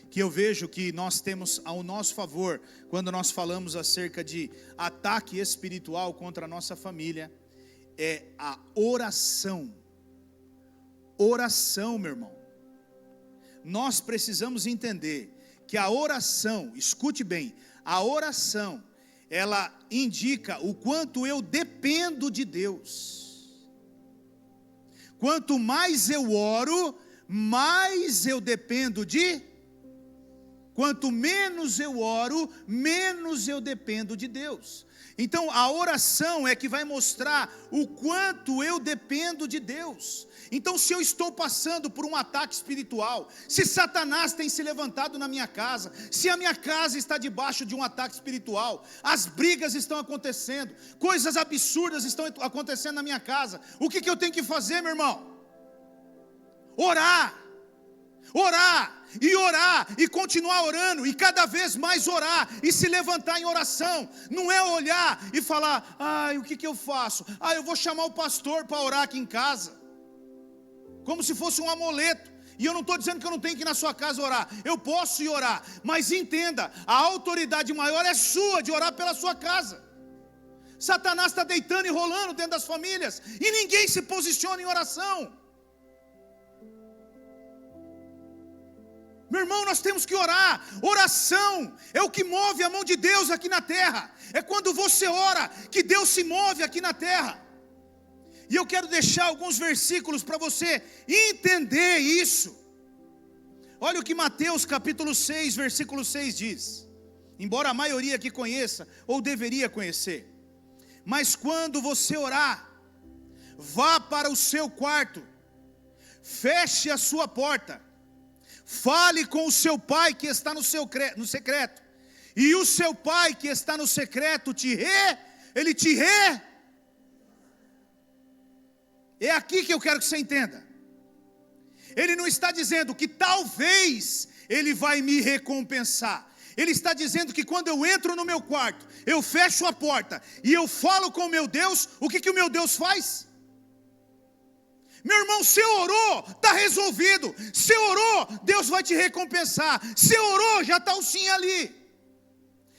que eu vejo que nós temos ao nosso favor, quando nós falamos acerca de ataque espiritual contra a nossa família, é a oração. Oração, meu irmão. Nós precisamos entender que a oração, escute bem, a oração, ela indica o quanto eu dependo de Deus. Quanto mais eu oro, mais eu dependo de... Quanto menos eu oro, menos eu dependo de Deus. Então a oração é que vai mostrar o quanto eu dependo de Deus. Então se eu estou passando por um ataque espiritual, se Satanás tem se levantado na minha casa, se a minha casa está debaixo de um ataque espiritual, as brigas estão acontecendo, coisas absurdas estão acontecendo na minha casa, o que eu tenho que fazer, meu irmão? Orar e continuar orando, e cada vez mais orar, e se levantar em oração. Não é olhar e falar, o que eu faço? Eu vou chamar o pastor para orar aqui em casa, como se fosse um amuleto. E eu não estou dizendo que eu não tenho que ir na sua casa orar, eu posso ir orar, mas entenda, a autoridade maior é sua, de orar pela sua casa. Satanás está deitando e rolando dentro das famílias, e ninguém se posiciona em oração. Meu irmão, nós temos que orar. Oração é o que move a mão de Deus aqui na terra. É quando você ora que Deus se move aqui na terra. E eu quero deixar alguns versículos para você entender isso. Olha o que Mateus capítulo 6, versículo 6 diz. Embora a maioria aqui conheça, ou deveria conhecer. Mas quando você orar, vá para o seu quarto, feche a sua porta, fale com o seu pai que está no secreto, e o seu pai que está no secreto ele te rê. É aqui que eu quero que você entenda. Ele não está dizendo que talvez ele vai me recompensar. Ele está dizendo que quando eu entro no meu quarto, eu fecho a porta e eu falo com o meu Deus, o que o meu Deus faz? Meu irmão, se orou, está resolvido. Se orou, Deus vai te recompensar. Se orou, já está o sim ali.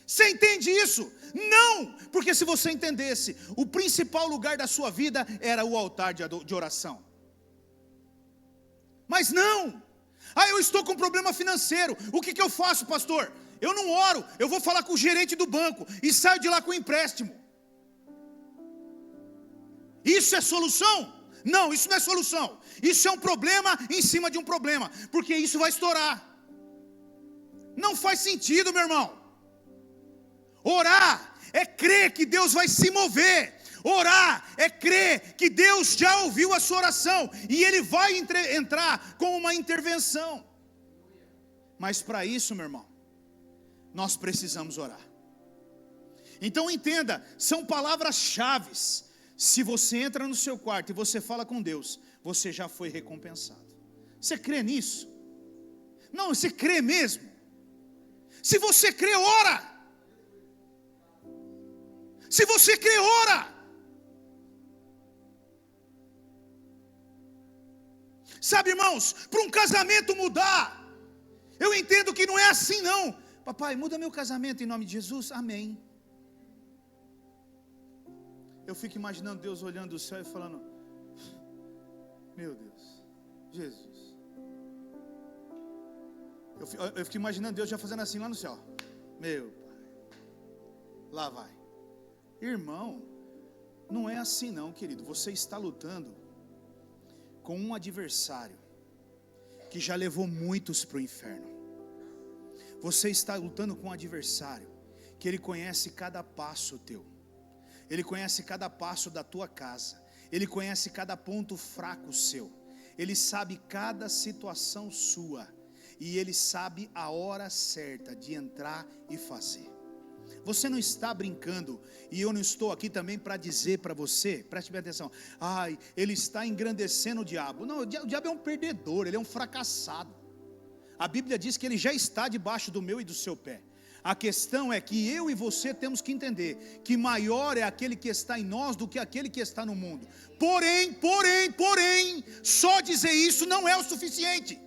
Você entende isso? Não, porque se você entendesse, o principal lugar da sua vida era o altar de oração. Mas não. Eu estou com problema financeiro, o que eu faço, pastor? Eu não oro, eu vou falar com o gerente do banco e saio de lá com empréstimo. Isso é solução? Não, isso não é solução. Isso é um problema em cima de um problema, porque isso vai estourar. Não faz sentido, meu irmão. Orar é crer que Deus vai se mover. Orar é crer que Deus já ouviu a sua oração e Ele vai entrar com uma intervenção. Mas para isso, meu irmão, nós precisamos orar. Então entenda, são palavras-chave. Se você entra no seu quarto e você fala com Deus, você já foi recompensado. Você crê nisso? Não, você crê mesmo? Se você crê, ora. Se você crê, ora. Sabe, irmãos, para um casamento mudar, eu entendo que não é assim não. Papai, muda meu casamento em nome de Jesus, amém. Eu fico imaginando Deus olhando do céu e falando, meu Deus, Jesus. Eu fico imaginando Deus já fazendo assim lá no céu. Meu Pai, lá vai. Irmão, não é assim não, querido. Você está lutando com um adversário que já levou muitos para o inferno. Você está lutando com um adversário que ele conhece cada passo teu. Ele conhece cada passo da tua casa. Ele conhece cada ponto fraco seu. Ele sabe cada situação sua. E Ele sabe a hora certa de entrar e fazer. Você não está brincando. E eu não estou aqui também para dizer para você, preste bem atenção, ele está engrandecendo o diabo. Não, o diabo é um perdedor, ele é um fracassado. A Bíblia diz que ele já está debaixo do meu e do seu pé. A questão é que eu e você temos que entender que maior é aquele que está em nós do que aquele que está no mundo. Porém, só dizer isso não é o suficiente.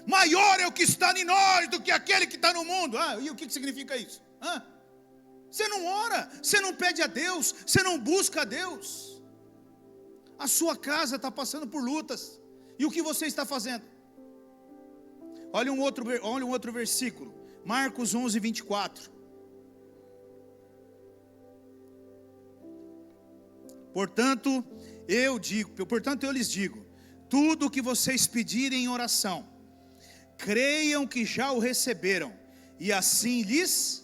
Maior é o que está em nós do que aquele que está no mundo. E o que significa isso? Você não ora, você não pede a Deus, você não busca a Deus. A sua casa está passando por lutas. E o que você está fazendo? Olha um outro versículo. Marcos 11, 24. Portanto, eu lhes digo, tudo o que vocês pedirem em oração, creiam que já o receberam, e assim lhes...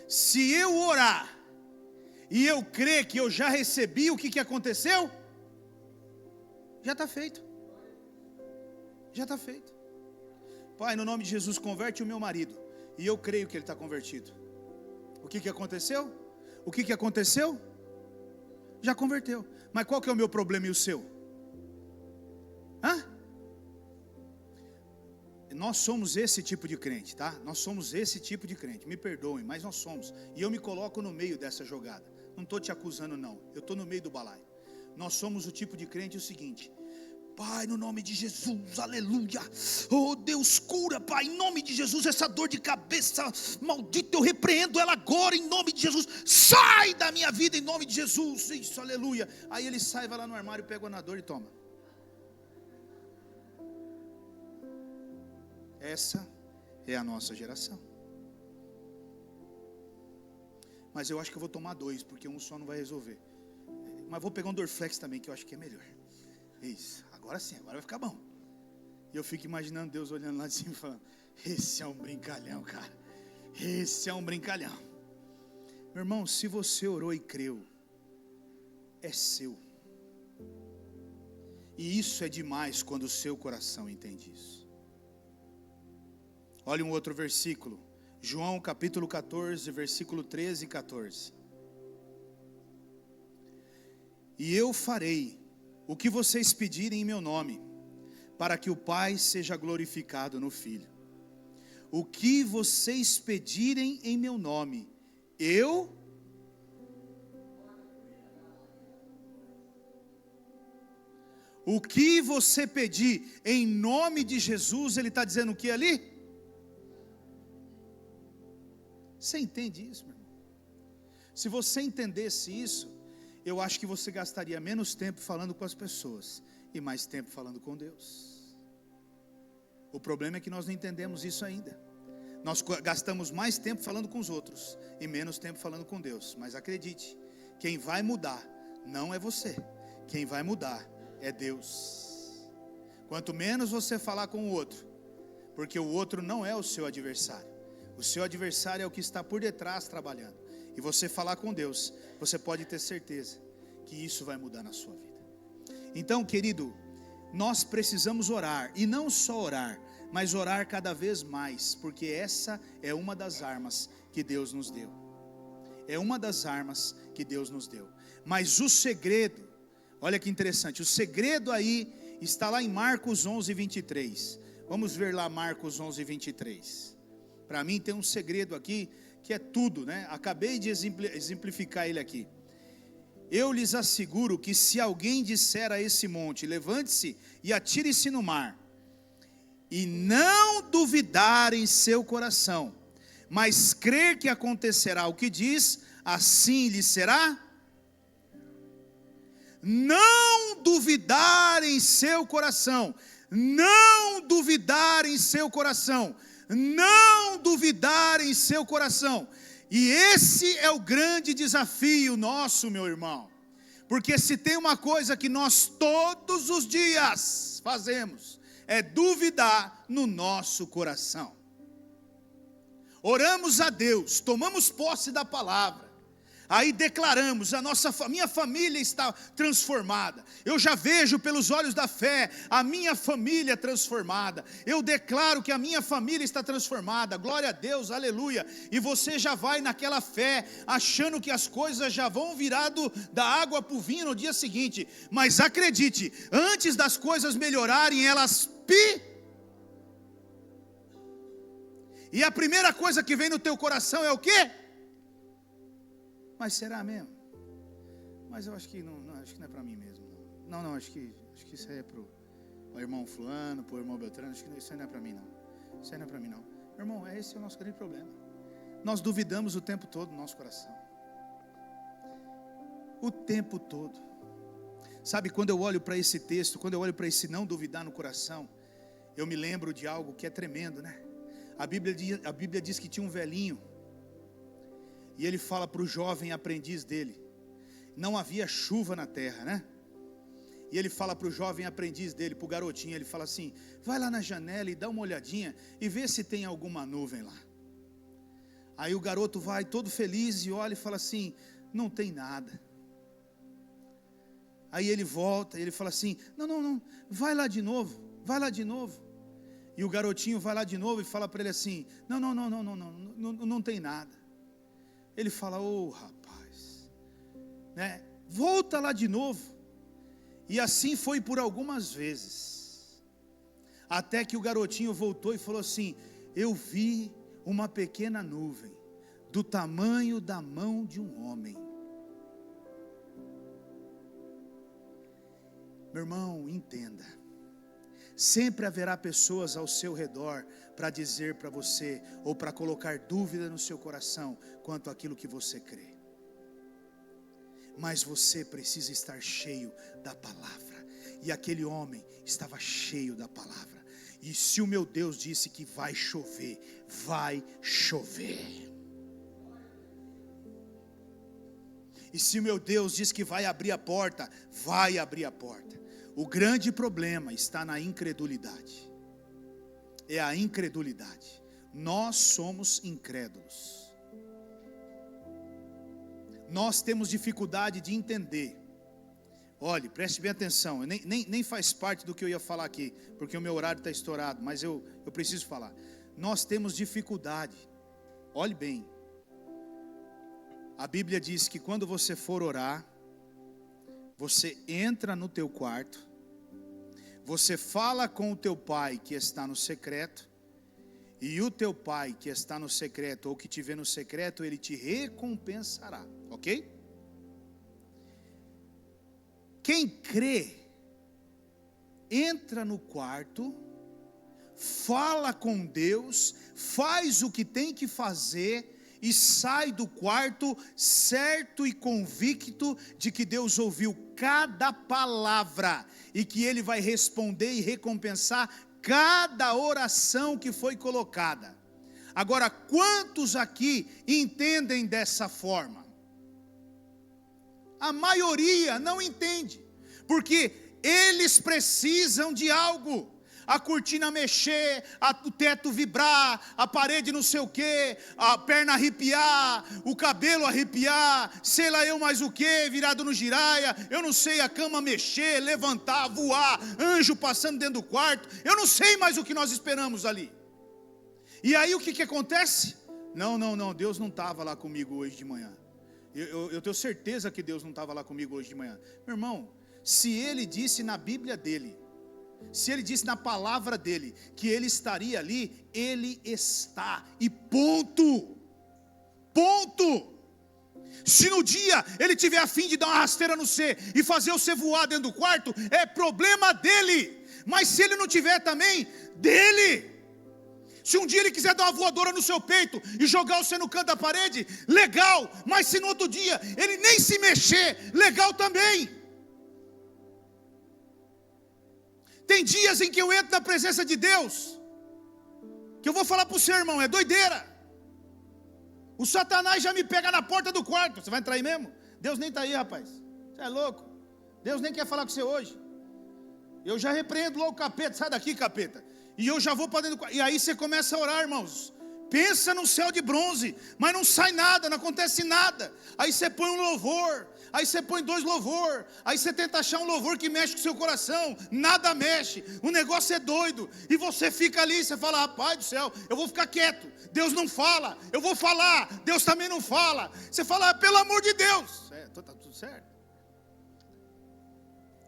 Se eu orar, e eu crer que eu já recebi, o que aconteceu? Já está feito. Já está feito. Pai, no nome de Jesus, converte o meu marido. E eu creio que ele está convertido. O que aconteceu? O que aconteceu? Já converteu. Mas qual que é o meu problema e o seu? Nós somos esse tipo de crente, tá? Nós somos esse tipo de crente. Me perdoem, mas nós somos. E eu me coloco no meio dessa jogada. Não estou te acusando, não. Eu estou no meio do balaio. Nós somos o tipo de crente o seguinte: Pai, no nome de Jesus, aleluia. Oh Deus, cura, Pai, em nome de Jesus, essa dor de cabeça maldita, eu repreendo ela agora, em nome de Jesus. Sai da minha vida, em nome de Jesus. Isso, aleluia. Aí ele sai, vai lá no armário, pega o anador e toma. Essa é a nossa geração. Mas eu acho que eu vou tomar 2, porque um só não vai resolver. Mas vou pegar um Dorflex também, que eu acho que é melhor. Isso, agora sim, agora vai ficar bom. E eu fico imaginando Deus olhando lá de cima e falando: esse é um brincalhão, cara. Esse é um brincalhão. Meu irmão, se você orou e creu, é seu. E isso é demais quando o seu coração entende isso. Olha um outro versículo, João capítulo 14, versículo 13 e 14. E eu farei o que vocês pedirem em meu nome, para que o Pai seja glorificado no Filho. O que vocês pedirem em meu nome, o que você pedir em nome de Jesus, ele está dizendo o que ali? Você entende isso, meu irmão? Se você entendesse isso, eu acho que você gastaria menos tempo falando com as pessoas e mais tempo falando com Deus. O problema é que nós não entendemos isso ainda. Nós gastamos mais tempo falando com os outros e menos tempo falando com Deus. Mas acredite, quem vai mudar não é você. Quem vai mudar é Deus. Quanto menos você falar com o outro, porque o outro não é o seu adversário. O seu adversário é o que está por detrás trabalhando. E você falar com Deus, você pode ter certeza que isso vai mudar na sua vida. Então, querido, nós precisamos orar. E não só orar, mas orar cada vez mais. Porque essa é uma das armas que Deus nos deu. É uma das armas que Deus nos deu. Mas o segredo, olha que interessante, o segredo aí está lá em Marcos 11, 23. Vamos ver lá Marcos 11, 23. Para mim tem um segredo aqui, que é tudo, né? Acabei de exemplificar ele aqui. Eu lhes asseguro que se alguém disser a esse monte, levante-se e atire-se no mar, e não duvidar em seu coração, mas crer que acontecerá o que diz, assim lhe será. Não duvidar em seu coração, não duvidar em seu coração, não duvidar em seu coração. E esse é o grande desafio nosso, meu irmão. Porque se tem uma coisa que nós todos os dias fazemos, é duvidar no nosso coração. Oramos a Deus, tomamos posse da palavra, aí declaramos, minha família está transformada. Eu já vejo pelos olhos da fé a minha família transformada. Eu declaro que a minha família está transformada. Glória a Deus, aleluia. E você já vai naquela fé, achando que as coisas já vão virar da água para o vinho no dia seguinte. Mas acredite, antes das coisas melhorarem, elas E a primeira coisa que vem no teu coração é o quê? Mas será mesmo? Mas eu acho que não é para mim mesmo. Não, acho que isso aí é para o irmão fulano, para o irmão Beltrano. Acho que isso aí não é para mim não. Isso aí não é para mim não. Meu irmão, esse é o nosso grande problema. Nós duvidamos o tempo todo no nosso coração. O tempo todo. Sabe, quando eu olho para esse texto, quando eu olho para esse não duvidar no coração, eu me lembro de algo que é tremendo, né? A Bíblia diz que tinha um velhinho. E ele fala para o jovem aprendiz dele. Não havia chuva na terra, né? E ele fala para o jovem aprendiz dele, para o garotinho, ele fala assim: vai lá na janela e dá uma olhadinha e vê se tem alguma nuvem lá. Aí o garoto vai todo feliz e olha e fala assim: não tem nada. Aí ele volta e ele fala assim: não, vai lá de novo, vai lá de novo. E o garotinho vai lá de novo e fala para ele assim: não tem nada. Ele fala: ô rapaz, né? Volta lá de novo. E assim foi por algumas vezes, até que o garotinho voltou e falou assim: eu vi uma pequena nuvem, do tamanho da mão de um homem. Meu irmão, entenda, sempre haverá pessoas ao seu redor para dizer para você, ou para colocar dúvida no seu coração, quanto àquilo que você crê. Mas você precisa estar cheio da palavra. E aquele homem estava cheio da palavra. E se o meu Deus disse que vai chover, vai chover. E se o meu Deus diz que vai abrir a porta, vai abrir a porta. O grande problema está na incredulidade. É a incredulidade. Nós somos incrédulos. Nós temos dificuldade de entender. Olhe, preste bem atenção. Nem faz parte do que eu ia falar aqui, porque o meu horário está estourado, mas eu preciso falar. Nós temos dificuldade. Olhe bem. A Bíblia diz que quando você for orar, você entra no teu quarto, você fala com o teu pai que está no secreto, e o teu pai que está no secreto, ou que te vê no secreto, ele te recompensará, ok? Quem crê, entra no quarto, fala com Deus, faz o que tem que fazer, e sai do quarto certo e convicto de que Deus ouviu cada palavra, e que Ele vai responder e recompensar cada oração que foi colocada. Agora, quantos aqui entendem dessa forma? A maioria não entende, porque eles precisam de algo. A cortina mexer, o teto vibrar, a parede não sei o que, a perna arrepiar, o cabelo arrepiar, sei lá eu mais o que, virado no giraia, eu não sei, a cama mexer, levantar, voar, anjo passando dentro do quarto, eu não sei mais o que nós esperamos ali. E aí o que acontece? Não, Deus não estava lá comigo hoje de manhã. Eu tenho certeza que Deus não estava lá comigo hoje de manhã. Meu irmão, se Ele disse na Bíblia dele, se Ele disse na palavra dele que Ele estaria ali, Ele está, e ponto. Se no dia Ele tiver a fim de dar uma rasteira no C e fazer você voar dentro do quarto, é problema dele. Mas se Ele não tiver também, dele. Se um dia Ele quiser dar uma voadora no seu peito e jogar você no canto da parede, legal. Mas se no outro dia Ele nem se mexer, legal também. Tem dias em que eu entro na presença de Deus, que eu vou falar para o seu irmão, é doideira. O Satanás já me pega na porta do quarto. Você vai entrar aí mesmo? Deus nem está aí, rapaz. Você é louco. Deus nem quer falar com você hoje. Eu já repreendo logo o capeta. Sai daqui, capeta. E eu já vou para dentro do quarto. E aí você começa a orar, irmãos. Pensa no céu de bronze, mas não sai nada, não acontece nada. Aí você põe um louvor, aí você põe 2 louvor, aí você tenta achar um louvor que mexe com o seu coração, nada mexe, o negócio é doido, e você fica ali, você fala, rapaz do céu, eu vou ficar quieto, Deus não fala, eu vou falar, Deus também não fala. Você fala, pelo amor de Deus, está tudo certo.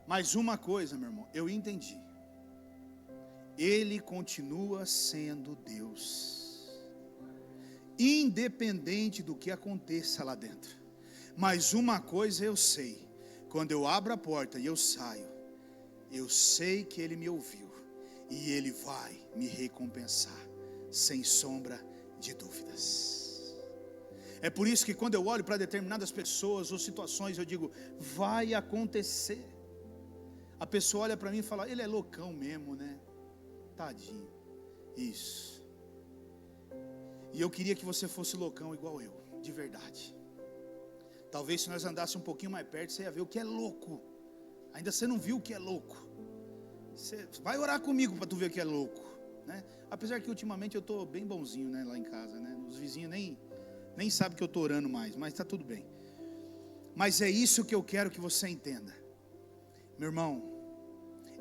Mas uma coisa, meu irmão, eu entendi, Ele continua sendo Deus, independente do que aconteça lá dentro. Mas uma coisa eu sei, quando eu abro a porta e eu saio, eu sei que Ele me ouviu, e Ele vai me recompensar, sem sombra de dúvidas. É por isso que quando eu olho para determinadas pessoas ou situações, eu digo, vai acontecer. A pessoa olha para mim e fala, ele é loucão mesmo, né? Tadinho. Isso. E eu queria que você fosse loucão igual eu. de verdade. Talvez se nós andássemos um pouquinho mais perto, você ia ver o que é louco. Ainda você não viu o que é louco. Você vai orar comigo para tu ver o que é louco, né? Apesar que ultimamente eu estou bem bonzinho, né, lá em casa, né? Os vizinhos nem sabem que eu estou orando mais, mas está tudo bem. Mas é isso que eu quero que você entenda. Meu irmão,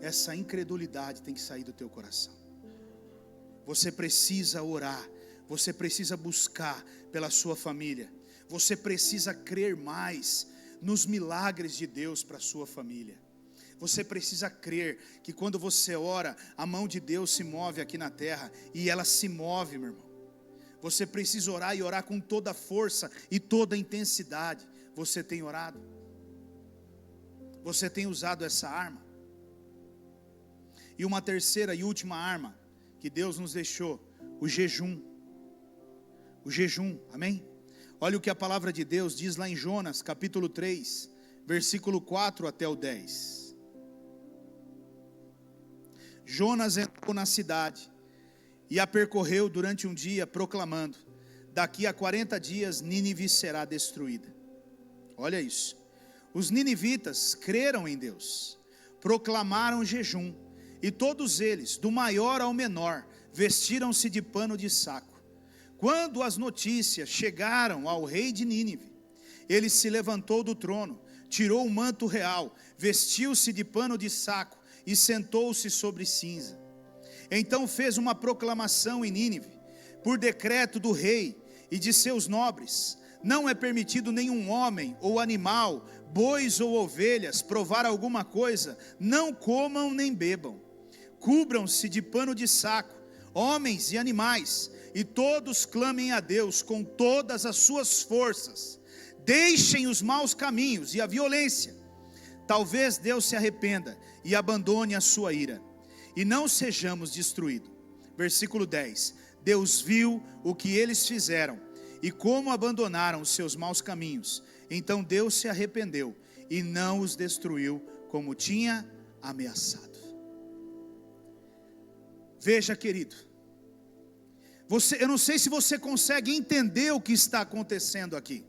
essa incredulidade tem que sair do teu coração. Você precisa orar, você precisa buscar pela sua família, você precisa crer mais nos milagres de Deus para a sua família. Você precisa crer que quando você ora, a mão de Deus se move aqui na terra, e ela se move, meu irmão. Você precisa orar e orar com toda a força e toda a intensidade. Você tem orado? Você tem usado essa arma? E uma terceira e última arma que Deus nos deixou, o jejum. O jejum, amém? Olha o que a palavra de Deus diz lá em Jonas, capítulo 3, versículo 4 até o 10. Jonas entrou na cidade e a percorreu durante um dia, proclamando: daqui a 40 dias Nínive será destruída. Olha isso. Os ninivitas creram em Deus, proclamaram jejum, e todos eles, do maior ao menor, vestiram-se de pano de saco. Quando as notícias chegaram ao rei de Nínive, ele se levantou do trono, tirou o manto real, vestiu-se de pano de saco e sentou-se sobre cinza. Então fez uma proclamação em Nínive, por decreto do rei e de seus nobres: não é permitido nenhum homem ou animal, bois ou ovelhas, provar alguma coisa, não comam nem bebam. Cubram-se de pano de saco, homens e animais, e todos clamem a Deus com todas as suas forças. Deixem os maus caminhos e a violência. Talvez Deus se arrependa e abandone a sua ira, e não sejamos destruídos. Versículo 10. Deus viu o que eles fizeram e como abandonaram os seus maus caminhos. Então Deus se arrependeu e não os destruiu como tinha ameaçado. Veja, querido, eu não sei se você consegue entender o que está acontecendo aqui,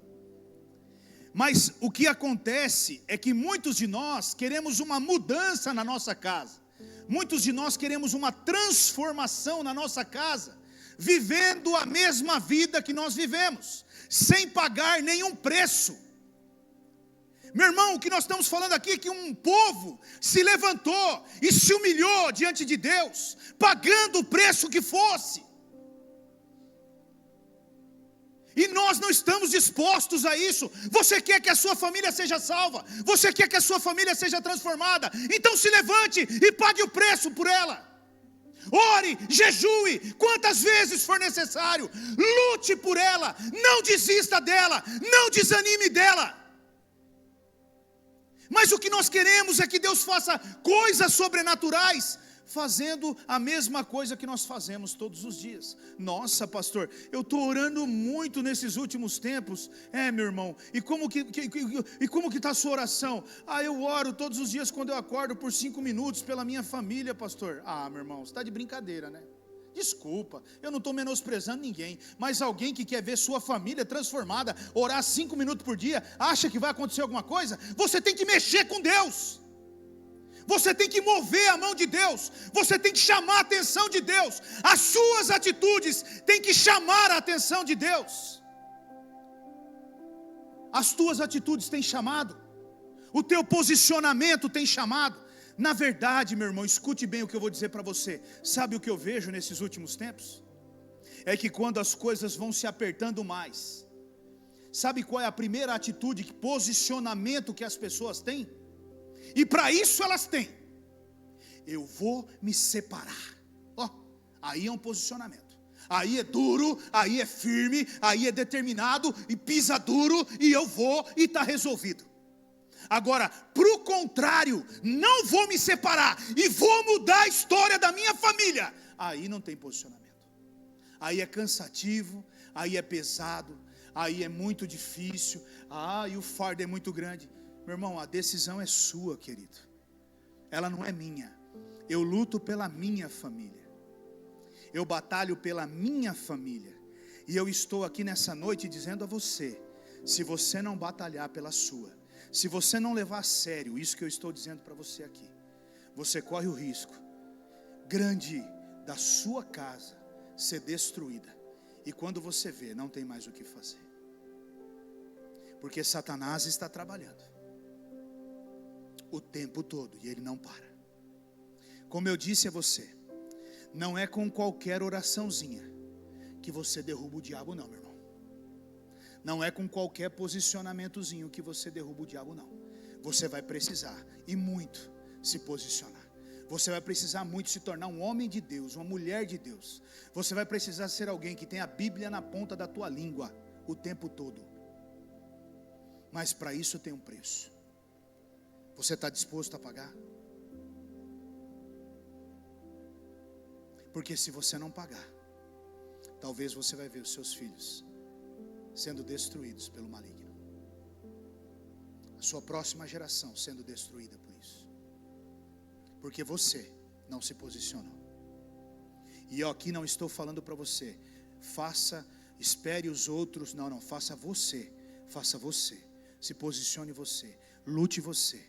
mas o que acontece é que muitos de nós queremos uma mudança na nossa casa. Muitos de nós queremos uma transformação na nossa casa, vivendo a mesma vida que nós vivemos, sem pagar nenhum preço. Meu irmão, o que nós estamos falando aqui é que um povo se levantou e se humilhou diante de Deus, pagando o preço que fosse. E nós não estamos dispostos a isso. Você quer que a sua família seja salva, você quer que a sua família seja transformada, então se levante e pague o preço por ela. Ore, jejue, quantas vezes for necessário, lute por ela, não desista dela, não desanime dela. Mas o que nós queremos é que Deus faça coisas sobrenaturais, fazendo a mesma coisa que nós fazemos todos os dias. Nossa, pastor, eu estou orando muito nesses últimos tempos. Meu irmão, e como que está a sua oração? Eu oro todos os dias quando eu acordo por 5 minutos pela minha família, pastor. Meu irmão, você está de brincadeira, né? Desculpa, eu não estou menosprezando ninguém, mas alguém que quer ver sua família transformada, orar 5 minutos por dia, acha que vai acontecer alguma coisa? Você tem que mexer com Deus. Você tem que mover a mão de Deus, você tem que chamar a atenção de Deus, as suas atitudes têm que chamar a atenção de Deus. As tuas atitudes têm chamado, o teu posicionamento tem chamado. Na verdade, meu irmão, escute bem o que eu vou dizer para você. Sabe o que eu vejo nesses últimos tempos? É que quando as coisas vão se apertando mais, sabe qual é a primeira atitude, posicionamento que as pessoas têm? E para isso elas têm: eu vou me separar. Aí é um posicionamento. Aí é duro, aí é firme, aí é determinado, e pisa duro, e eu vou, e está resolvido. Agora, para o contrário, não vou me separar e vou mudar a história da minha família, aí não tem posicionamento. Aí é cansativo, aí é pesado, aí é muito difícil, e o fardo é muito grande. Meu irmão, a decisão é sua, querido. Ela não é minha. Eu luto pela minha família. Eu batalho pela minha família. E eu estou aqui nessa noite dizendo a você, se você não batalhar pela sua, se você não levar a sério isso que eu estou dizendo para você aqui, você corre o risco grande da sua casa ser destruída. E quando você vê, não tem mais o que fazer. Porque Satanás está trabalhando o tempo todo e ele não para. Como eu disse a você, não é com qualquer oraçãozinha que você derruba o diabo não, meu irmão. Não é com qualquer posicionamentozinho que você derruba o diabo não. Você vai precisar, e muito, se posicionar. Você vai precisar muito se tornar um homem de Deus, uma mulher de Deus. Você vai precisar ser alguém que tem a Bíblia na ponta da tua língua o tempo todo. Mas para isso tem um preço. Você está disposto a pagar? Porque se você não pagar, talvez você vai ver os seus filhos sendo destruídos pelo maligno. A sua próxima geração sendo destruída por isso. Porque você não se posicionou. E eu aqui não estou falando para você, espere os outros, não, faça você, se posicione você, lute você.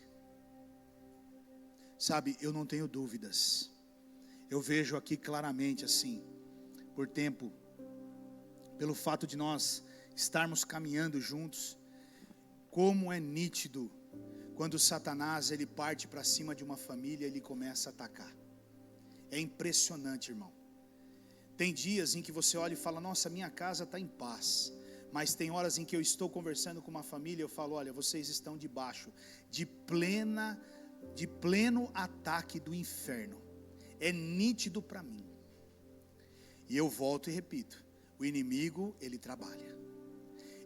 Sabe, eu não tenho dúvidas, eu vejo aqui claramente assim, por tempo, pelo fato de nós estarmos caminhando juntos, como é nítido, quando Satanás ele parte para cima de uma família, ele começa a atacar. É impressionante, irmão. Tem dias em que você olha e fala, nossa, minha casa está em paz. Mas tem horas em que eu estou conversando com uma família, eu falo, olha, vocês estão debaixo de pleno ataque do inferno. É nítido para mim. E eu volto e repito, o inimigo, ele trabalha.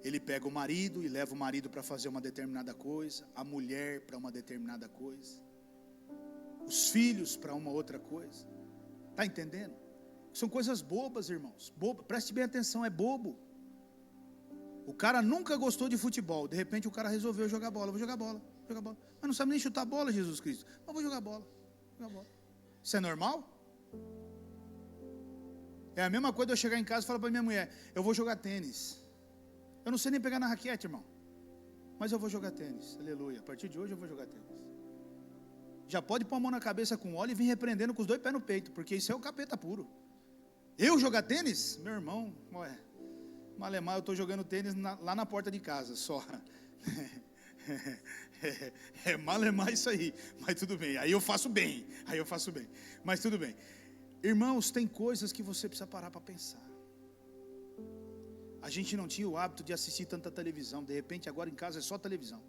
Ele pega o marido e leva o marido para fazer uma determinada coisa, a mulher para uma determinada coisa, os filhos para uma outra coisa. Está entendendo? São coisas bobas, irmãos. Preste bem atenção, é bobo. O cara nunca gostou de futebol, de repente o cara resolveu jogar bola. Vou jogar bola. Mas não sabe nem chutar bola, Jesus Cristo. Mas vou jogar bola. Isso é normal? É a mesma coisa de eu chegar em casa e falar para minha mulher, eu vou jogar tênis. Eu não sei nem pegar na raquete, irmão. Mas eu vou jogar tênis. Aleluia. A partir de hoje eu vou jogar tênis. Já pode pôr a mão na cabeça com óleo e vir repreendendo com os 2 pés no peito. Porque isso é o capeta puro. Eu jogar tênis? Meu irmão, malemar, eu estou jogando tênis lá na porta de casa, só. É malemar isso aí. Mas tudo bem. Aí eu faço bem. Mas tudo bem. Irmãos, tem coisas que você precisa parar para pensar. A gente não tinha o hábito de assistir tanta televisão. De repente agora em casa é só televisão.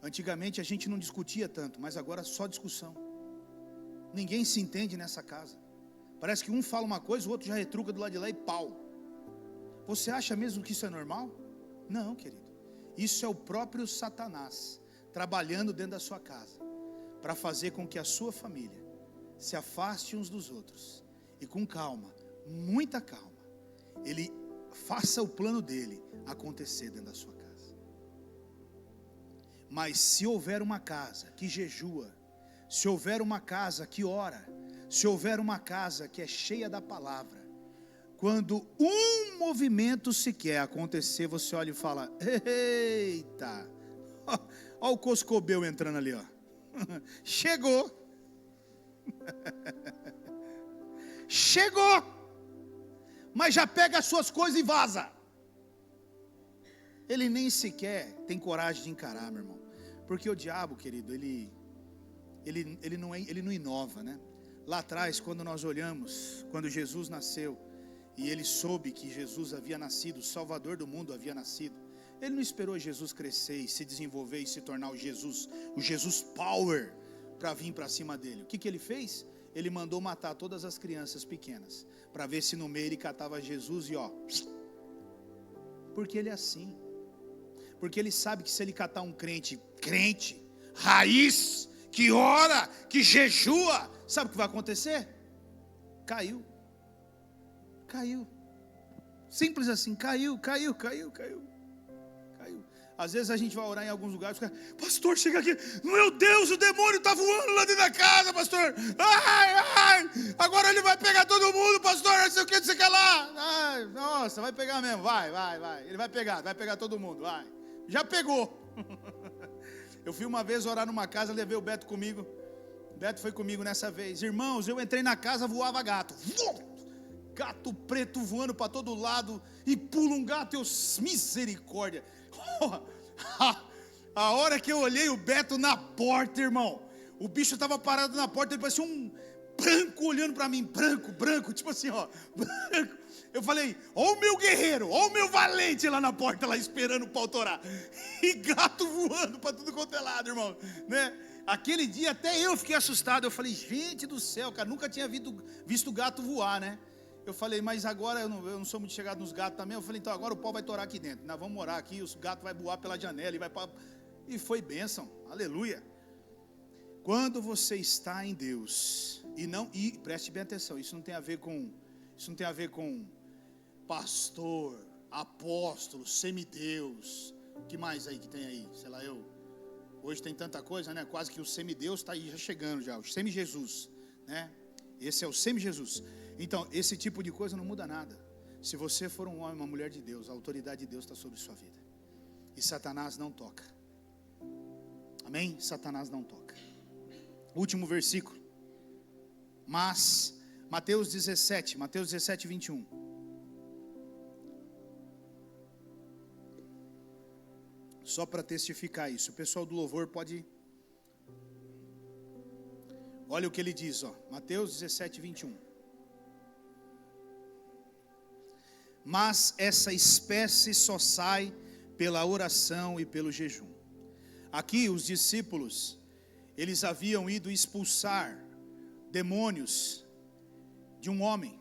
Antigamente a gente não discutia tanto, mas agora só discussão. Ninguém se entende nessa casa. Parece que um fala uma coisa, o outro já retruca do lado de lá e pau. Você acha mesmo que isso é normal? Não, querido. Isso é o próprio Satanás trabalhando dentro da sua casa para fazer com que a sua família se afaste uns dos outros e com calma, muita calma, ele faça o plano dele acontecer dentro da sua casa. Mas se houver uma casa que jejua, se houver uma casa que ora, se houver uma casa que é cheia da palavra, quando um movimento sequer acontecer, você olha e fala, eita, olha o Coscobel entrando ali, ó. Chegou. Chegou. Mas já pega as suas coisas e vaza. Ele nem sequer tem coragem de encarar, meu irmão. Porque o diabo, querido, ele não inova, né? Lá atrás, quando nós olhamos, quando Jesus nasceu, e ele soube que Jesus havia nascido, o Salvador do mundo havia nascido, ele não esperou Jesus crescer e se desenvolver e se tornar o Jesus Power, para vir para cima dele. O que ele fez? Ele mandou matar todas as crianças pequenas, para ver se no meio ele catava Jesus e ó, porque ele é assim, porque ele sabe que se ele catar um crente, raiz, que ora, que jejua, sabe o que vai acontecer? Caiu, simples assim, caiu. Às vezes a gente vai orar em alguns lugares, fica, pastor, chega aqui, meu Deus, o demônio está voando lá dentro da casa, pastor. Ai, agora ele vai pegar todo mundo, pastor, não sei o que, não sei o que lá. Ai, nossa, vai pegar mesmo, vai. Ele vai pegar todo mundo, vai. Já pegou. Eu fui uma vez orar numa casa, levei o Beto comigo. O Beto foi comigo nessa vez. Irmãos, eu entrei na casa, voava gato. Gato preto voando para todo lado. E pula um gato, misericórdia. A hora que eu olhei o Beto na porta, irmão, o bicho estava parado na porta, ele parecia um branco olhando para mim, branco, tipo assim, ó, branco. Eu falei, ó o meu guerreiro, ó o meu valente lá na porta, lá esperando para autorar. E gato voando para tudo quanto é lado, irmão, né? Aquele dia até eu fiquei assustado. Eu falei, gente do céu, cara, nunca tinha visto gato voar, né? Eu falei, mas agora eu não sou muito chegado nos gatos também. Eu falei, então agora o pau vai torar aqui dentro. Nós vamos morar aqui, os gatos vai voar pela janela e foi bênção, aleluia. Quando você está em Deus, e preste bem atenção, isso não tem a ver com pastor, apóstolo, semideus. O que mais aí que tem aí? Sei lá, hoje tem tanta coisa, né? Quase que o semideus está aí já chegando já, o semi-Jesus, né? Esse é o semi-Jesus. Então, esse tipo de coisa não muda nada. Se você for um homem, uma mulher de Deus, a autoridade de Deus está sobre sua vida. E Satanás não toca. Amém? Satanás não toca. Último versículo. Mas, Mateus 17, 21. Só para testificar isso. O pessoal do louvor pode... Olha o que ele diz, ó. Mateus 17, 21. Mas essa espécie só sai pela oração e pelo jejum. Aqui os discípulos, eles haviam ido expulsar demônios de um homem,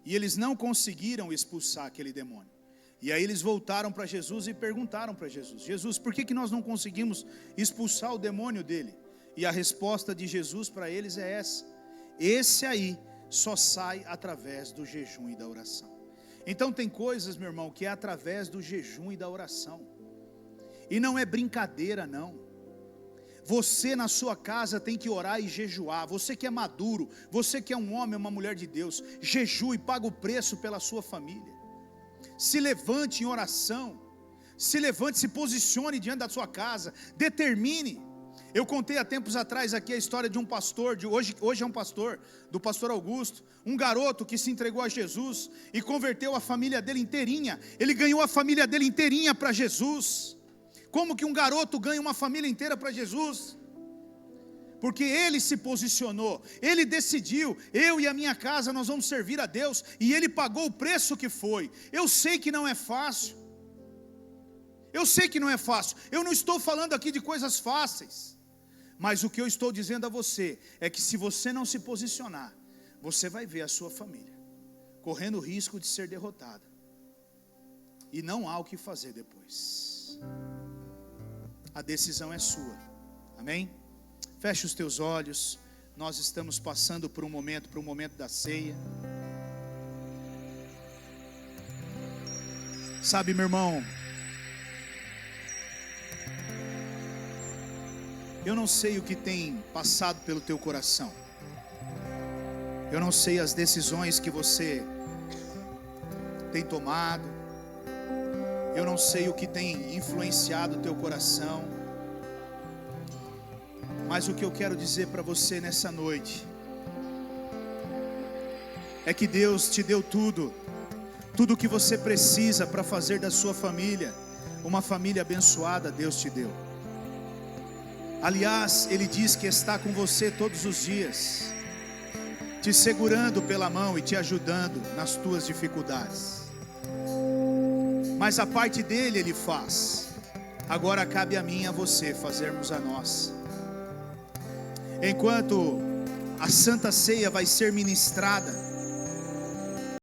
e eles não conseguiram expulsar aquele demônio. E aí eles voltaram para Jesus e perguntaram para Jesus, Jesus, por que nós não conseguimos expulsar o demônio dele? E a resposta de Jesus para eles é essa: esse aí só sai através do jejum e da oração. Então tem coisas, meu irmão, que é através do jejum e da oração. E não é brincadeira, não. Você na sua casa tem que orar e jejuar. Você que é maduro, você que é um homem, uma mulher de Deus, jejue e paga o preço pela sua família. Se levante em oração. Se levante, se posicione diante da sua casa. Determine. Eu contei há tempos atrás aqui a história de um pastor, hoje é um pastor, do pastor Augusto, um garoto que se entregou a Jesus e converteu a família dele inteirinha. Ele ganhou a família dele inteirinha para Jesus. Como que um garoto ganha uma família inteira para Jesus? Porque ele se posicionou, ele decidiu, eu e a minha casa nós vamos servir a Deus, e ele pagou o preço que foi. Eu sei que não é fácil, eu não estou falando aqui de coisas fáceis. Mas o que eu estou dizendo a você é que se você não se posicionar, você vai ver a sua família correndo o risco de ser derrotada. E não há o que fazer depois. A decisão é sua. Amém? Feche os teus olhos. Nós estamos passando por um momento da ceia. Sabe, meu irmão, eu não sei o que tem passado pelo teu coração. Eu não sei as decisões que você tem tomado. Eu não sei o que tem influenciado o teu coração. Mas o que eu quero dizer para você nessa noite é que Deus te deu tudo o que você precisa para fazer da sua família uma família abençoada. Deus te deu. Aliás, Ele diz que está com você todos os dias, te segurando pela mão e te ajudando nas tuas dificuldades. Mas a parte dele Ele faz. Agora cabe a mim e a você fazermos a nossa. Enquanto a Santa Ceia vai ser ministrada,